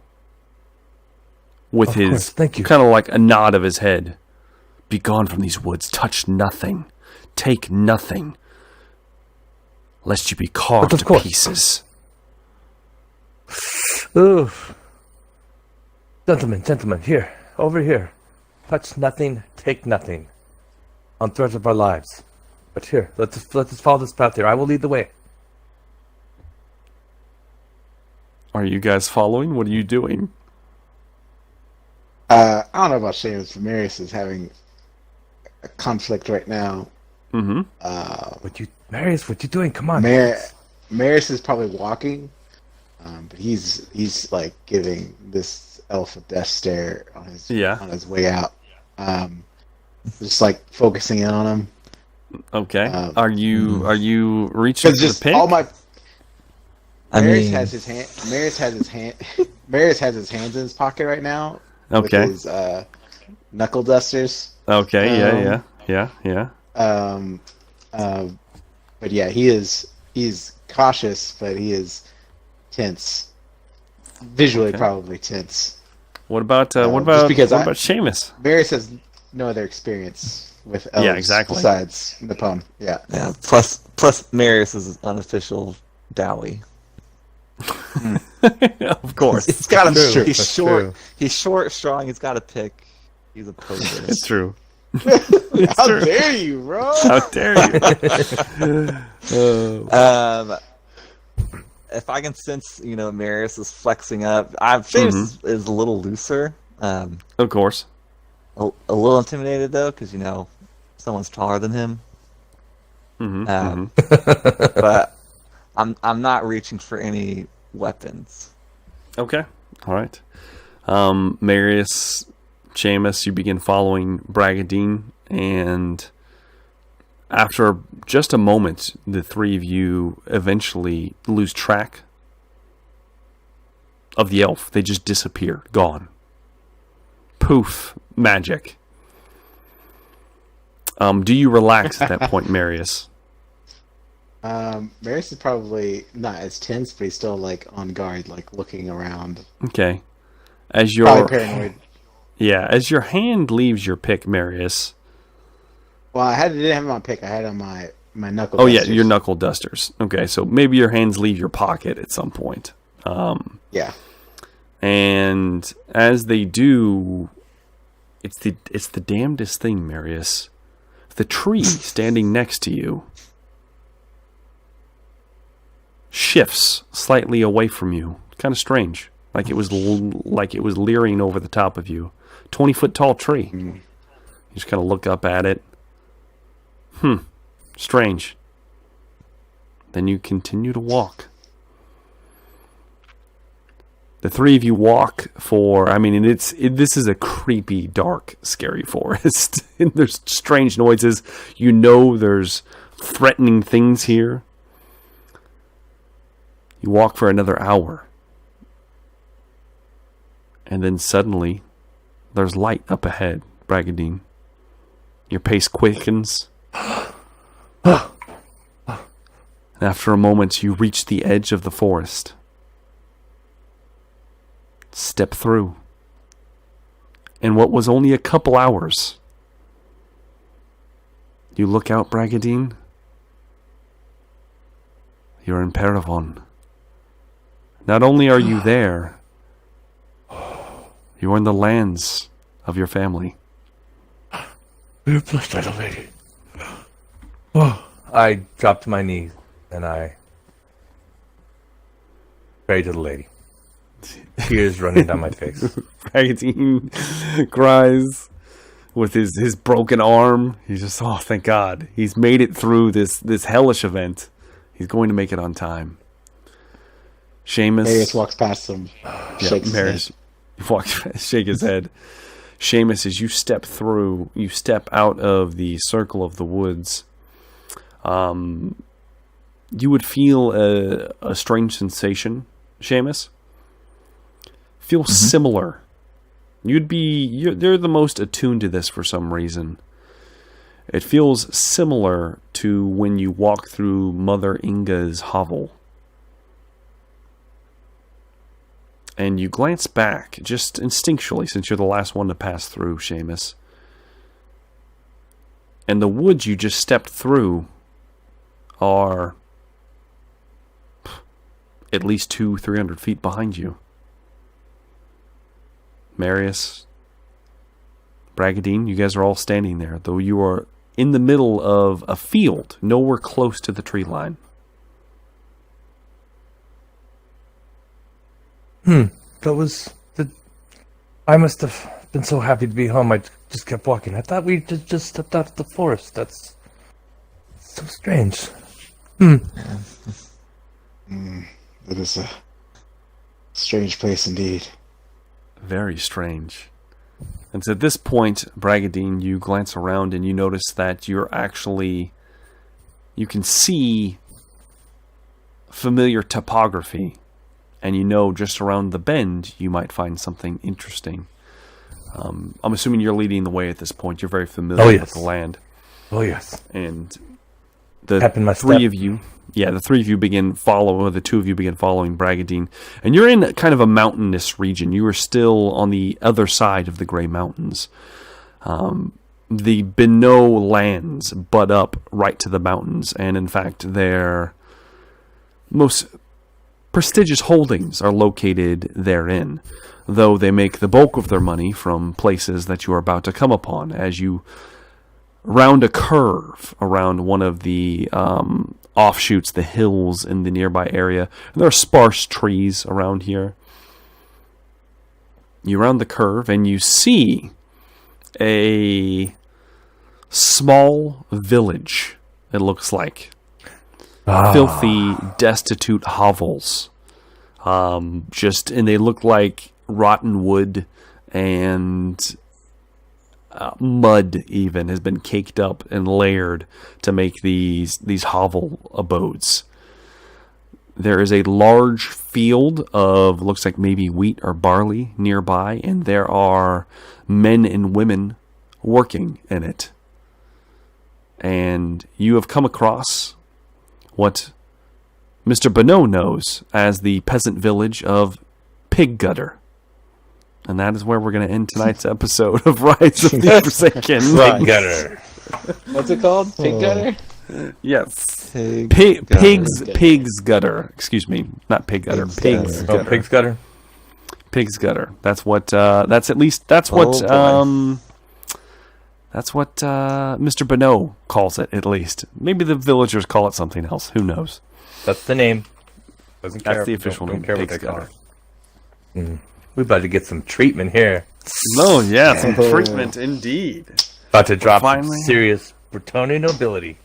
With Of his, course, thank you. kind of like a nod of his head. Be gone from these woods. Touch nothing. Take nothing. Lest you be carved But of to course. pieces. Ooh. Gentlemen, here, over here. Touch nothing, take nothing. On threat of our lives. But here, let us follow this path here. I will lead the way. Are you guys following? What are you doing? I don't know about Seamus, but Marius is having a conflict right now. Mm-hmm. Marius, what you doing? Come on. Marius is probably walking, but he's like giving this elf a death stare on his way out. Just like focusing in on him. Okay. Are you reaching for the Just pick? all my Marius mean- has his hand. Marius has his hand. Marius has his hands in his pocket right now. Okay. With his knuckle dusters. Okay. Yeah. But yeah, he's cautious, but he is tense. Visually, Okay. probably tense. What about just because what about Seamus? Marius has no other experience with elves exactly. besides Nippon. Yeah. Yeah. Plus Marius is unofficial Dowie. Of course. He's got him. That's true. He's That's short. true. He's short, strong. He's got a pick. He's a poser. It's true. How dare you, bro? How dare you? If I can sense, Marius is flexing up. I'm sure is a little looser. Of course. A little intimidated though, because someone's taller than him. But I'm not reaching for any weapons. Okay. All right. Marius, Seamus, you begin following Bragadine, and after just a moment, the three of you eventually lose track of the elf. They just disappear. Gone. Poof. Magic. Do you relax at that point, Marius? Marius is probably not as tense, but he's still like on guard, like looking around. Okay. As your Probably paranoid. Yeah, as your hand leaves your pick, Marius. Well, didn't have it on pick. I had it on my knuckle. Oh yeah, dusters. your knuckle dusters. Okay, so maybe your hands leave your pocket at some point. Yeah. And as they do, It's the damnedest thing, Marius. The tree standing next to you shifts slightly away from you. Kind of strange, like it was leering over the top of you. 20-foot tall tree. You just kind of look up at it. Strange. Then you continue to walk. The three of you walk for, this is a creepy, dark, scary forest. And there's strange noises. You know there's threatening things here. You walk for another hour. And then suddenly, there's light up ahead, Bragadine. Your pace quickens. And after a moment, you reach the edge of the forest. Step through. In what was only a couple hours, you look out, Bragadine. You're in Paravon. Not only are you there, you're in the lands of your family. We are blessed, little lady. Oh, I dropped to my knees and I prayed to the lady. Tears running down my face. Bragadine cries with his broken arm. He's just, oh, thank God. He's made it through this hellish event. He's going to make it on time. Seamus. Marius walks past him. Shakes his head. Shake his head. Seamus, as you step out of the circle of the woods, you would feel a strange sensation, Seamus. Feel similar. They're the most attuned to this for some reason. It feels similar to when you walk through Mother Inga's hovel. And you glance back, just instinctually, since you're the last one to pass through, Seamus. And the woods you just stepped through are at least 200-300 feet behind you. Marius, Bragadine, you guys are all standing there, though you are in the middle of a field, nowhere close to the tree line. That was I must have been so happy to be home. I just kept walking. I thought we just stepped out of the forest. That's so strange. It is a strange place indeed. Very strange. And so at this point, Bragadine, you glance around and you notice that you can see familiar topography. And you know just around the bend you might find something interesting. I'm assuming you're leading the way at this point. You're very familiar with the land. Oh, yes. And the the three of you begin following Bragadine. And you're in kind of a mountainous region. You are still on the other side of the Grey Mountains. The Binot lands butt up right to the mountains. And in fact, their most prestigious holdings are located therein, though they make the bulk of their money from places that you are about to come upon. As you round a curve around one of the offshoots, the hills in the nearby area, and there are sparse trees around here. You round the curve and you see a small village, it looks like. Filthy, destitute hovels. And they look like rotten wood and mud even has been caked up and layered to make these hovel abodes. There is a large field of, looks like maybe wheat or barley nearby, and there are men and women working in it. And you have come across what Mr. Bonneau knows as the peasant village of Pig Gutter. And that is where we're going to end tonight's episode of Rise of the Forsaken. Pig Gutter. What's it called? Pig Gutter? Yes. Pig's Gutter. Excuse me. Not Pig Gutter. Pig's Gutter. Pig's Gutter. Pig's Gutter. That's what, that's what That's what Mr. Bonneau calls it, at least. Maybe the villagers call it something else. Who knows? That's the name. Doesn't care. That's the official name. Don't care what Pig's they call gutter. it. We're about to get some treatment here. Oh, yeah, some treatment indeed. About to drop some Finally. serious Bretonnian nobility.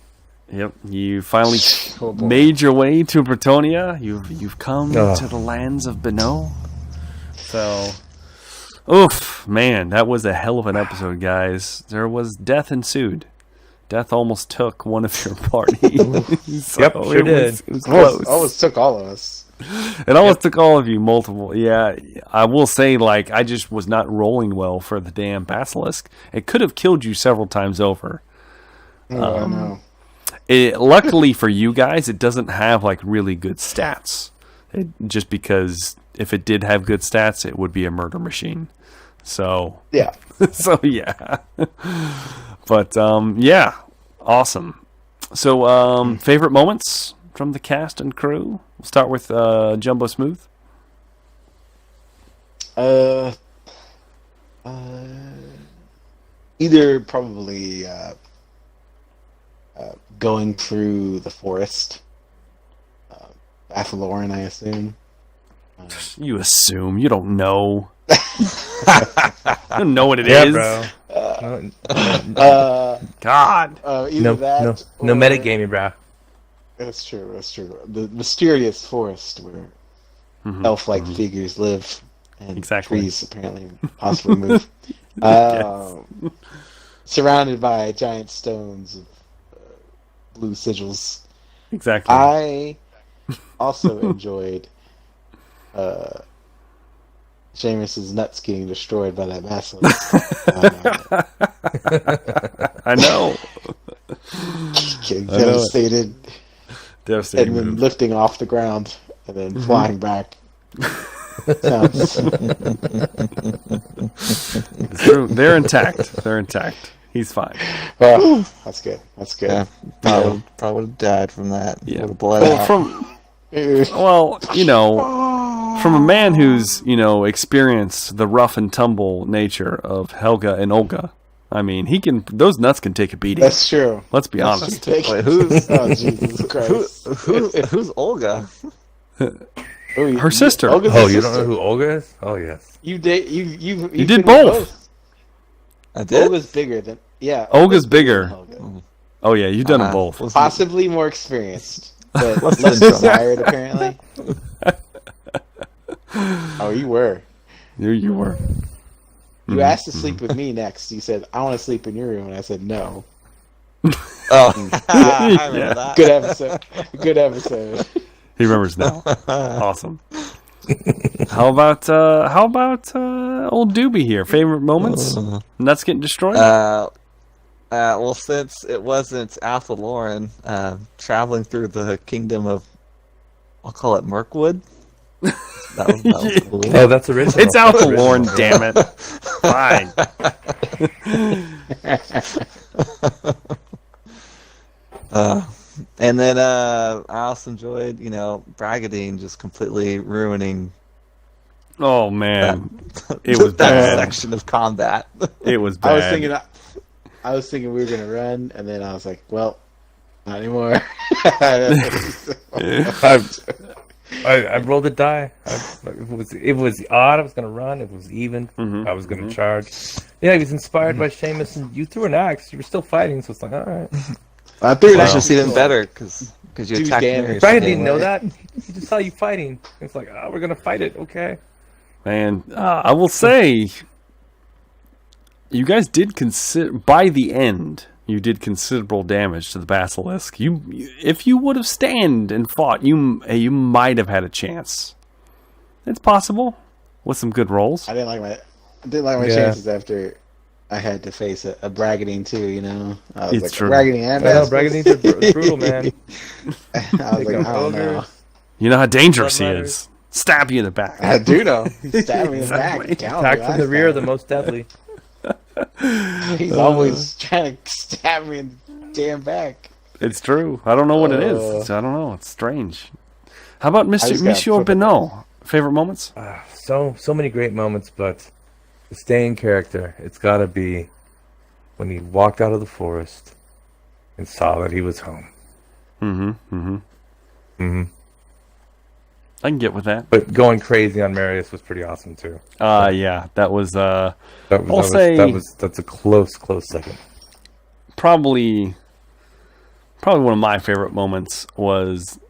Yep, you finally Oh, boy. made your way to Bretonia. You've come Oh. to the lands of Bonneau. So, oof, man, that was a hell of an episode, guys. There was death ensued. Death almost took one of your party. So Yep, sure did. It was close. Almost took all of us. It almost took all of you multiple. Yeah, I will say, like, I just was not rolling well for the damn basilisk. It could have killed you several times over. Oh, I know. Luckily for you guys, it doesn't have like really good stats. Just because if it did have good stats, it would be a murder machine. So Yeah. so yeah. But yeah, awesome. So favorite moments from the cast and crew. We'll start with Jumbo Smooth. Either probably going through the forest. Athalorn, I assume. You assume you don't know. You don't know what it is. bro. God. Either No, that no or- metagaming, bro. That's true. That's true. The mysterious forest where elf-like figures live and Exactly. trees apparently possibly move. Surrounded by giant stones of blue sigils. Exactly. I also enjoyed Seamus's nuts getting destroyed by that basilisk. I know. Getting I know it. devastated Devastating and then move. lifting off the ground and then flying back. Sounds, It's true. They're intact. They're intact. He's fine. well, that's good. That's good. Yeah, probably would have died from that. Yeah. Would have bled Well, out. from a man who's, experienced the rough and tumble nature of Helga and Olga. I mean, those nuts can take a beating. That's true. Let's be honest. Wait, who's Oh, Jesus Christ. who's Olga? Her sister. Olga's Oh, a you don't sister. know who Olga is? Oh, yes. You did. You did finished both. I did. Olga's bigger than. Yeah. Olga's bigger. than Helga. Oh, yeah, you've done them both. Possibly more experienced, but What's less the- desired apparently. Oh, you were. You were. You asked to sleep with me next. You said, "I want to sleep in your room," and I said, "No." Oh, I remember Yeah. that. Good episode. Good episode. He remembers now. Awesome. How about old Doobie here? Favorite moments? Nuts getting destroyed? Well, since it wasn't Athalorn traveling through the kingdom of, I'll call it Mirkwood. That was cool. Oh, that's original. It's That's Alphalorn, original. damn it. Fine. And then I also enjoyed, Bragadine just completely ruining Oh, man. It that was bad. section of combat. It was bad. I was thinking we were gonna run, and then I was like, "Well, not anymore." I rolled a die. It was odd. I was going to run. It was even. I was going to charge. Yeah, he was inspired by Seamus, and you threw an axe. You were still fighting, so it's like, all right. I threw it That's out. just even better because you Dude, attacked damn Mary. it. Brian didn't know that. He just saw you fighting. It's like, oh, we're going to fight it. Okay. Man, I will say, you guys did by the end, you did considerable damage to the basilisk. If you would have stand and fought, you might have had a chance. It's possible with some good rolls. I didn't like my Yeah. chances after I had to face a Bragadine too. I was It's like true. Bragadine and I know, Basilisk. Bragadine's brutal, man. I was like, I don't know. You know how dangerous he Blood is. Stab you in the back. I do know. He stabbed me in the Exactly. back. Counted me Attack from the last rear, the time. most deadly. He's always trying to stab me in the damn back. It's true. I don't know what it is. I don't know. It's strange. How about just got Monsieur flipped. Benoit? Favorite moments? So many great moments, but to stay in character, it's got to be when he walked out of the forest and saw that he was home. I can get with that. But going crazy on Marius was pretty awesome too. Yeah, that was That's a close second. probably one of my favorite moments was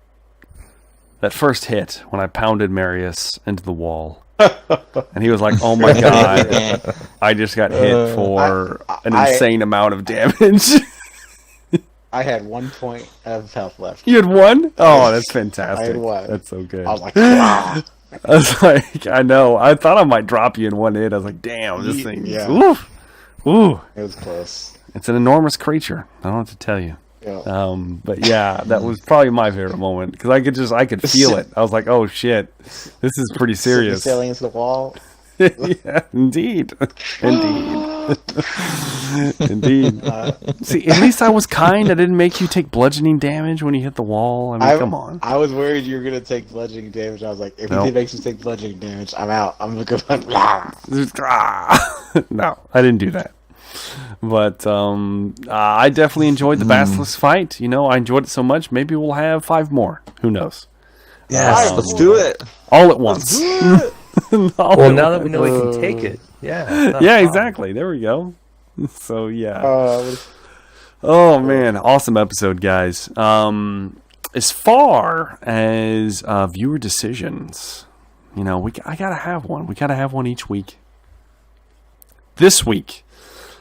that first hit when I pounded Marius into the wall. And he was like, "Oh my god, I just got hit for an insane amount of damage." I had 1 point of health left. You had one? Oh, that's fantastic. I had one. That's so good. I was like, wow. I was like, I know. I thought I might drop you in one hit. I was like, damn, this thing. Yeah. Oof. Ooh. It was close. It's an enormous creature. I don't know what to tell you. Yeah. But yeah, that was probably my favorite moment because I could feel it. I was like, oh shit, this is pretty serious. Sailing into the wall. Yeah, indeed. Indeed. See, at least I was kind. I didn't make you take bludgeoning damage when you hit the wall. I mean, come on. I was worried you were going to take bludgeoning damage. I was like, if he makes you take bludgeoning damage, I'm out. I'm looking like, No, I didn't do that. But I definitely enjoyed the Basilisk fight. You know, I enjoyed it so much. Maybe we'll have 5 more. Who knows? Yes, let's do it. All at once. Well, now that we know we can take it. Yeah. Yeah, exactly. There we go. So, yeah. Oh, man. Awesome episode, guys. As far as viewer decisions, you know, I got to have one. We got to have one each week. This week,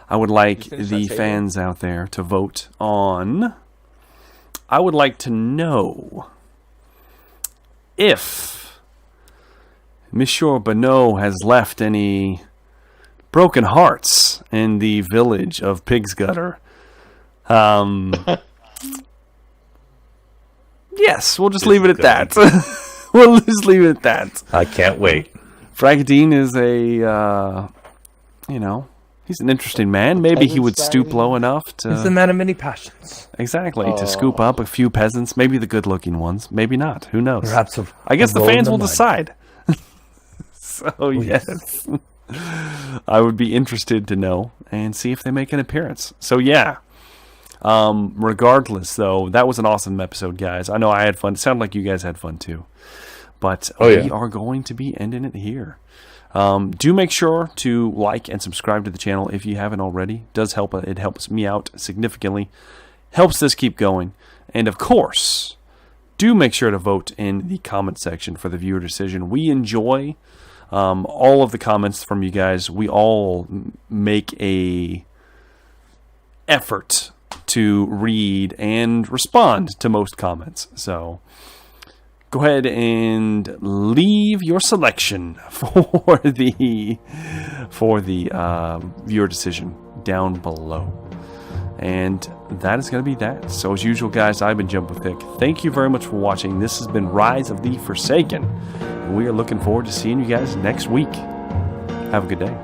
I would like the fans out there to vote on. I would like to know if Monsieur Bonneau has left any broken hearts in the village of Pig's Gutter. Yes, we'll just leave it at that. We'll just leave it at that. I can't wait. Fragadine is he's an interesting man. Maybe he would stoop low enough to... He's the man of many passions. Exactly, to scoop up a few peasants. Maybe the good-looking ones. Maybe not. Who knows? Perhaps I guess the fans will decide. So, yes. I would be interested to know and see if they make an appearance. So, yeah. Regardless, though, that was an awesome episode, guys. I know I had fun. It sounded like you guys had fun, too. But we are going to be ending it here. Do make sure to like and subscribe to the channel if you haven't already. It does help. It helps me out significantly. Helps this keep going. And, of course, do make sure to vote in the comment section for the viewer decision. We enjoy... all of the comments from you guys. We all make a effort to read and respond to most comments. So go ahead and leave your selection for the viewer decision down below. And that is going to be that. So as usual, guys, I've been Jump with Vic. Thank you very much for watching. This has been Rise of the Forsaken. And we are looking forward to seeing you guys next week. Have a good day.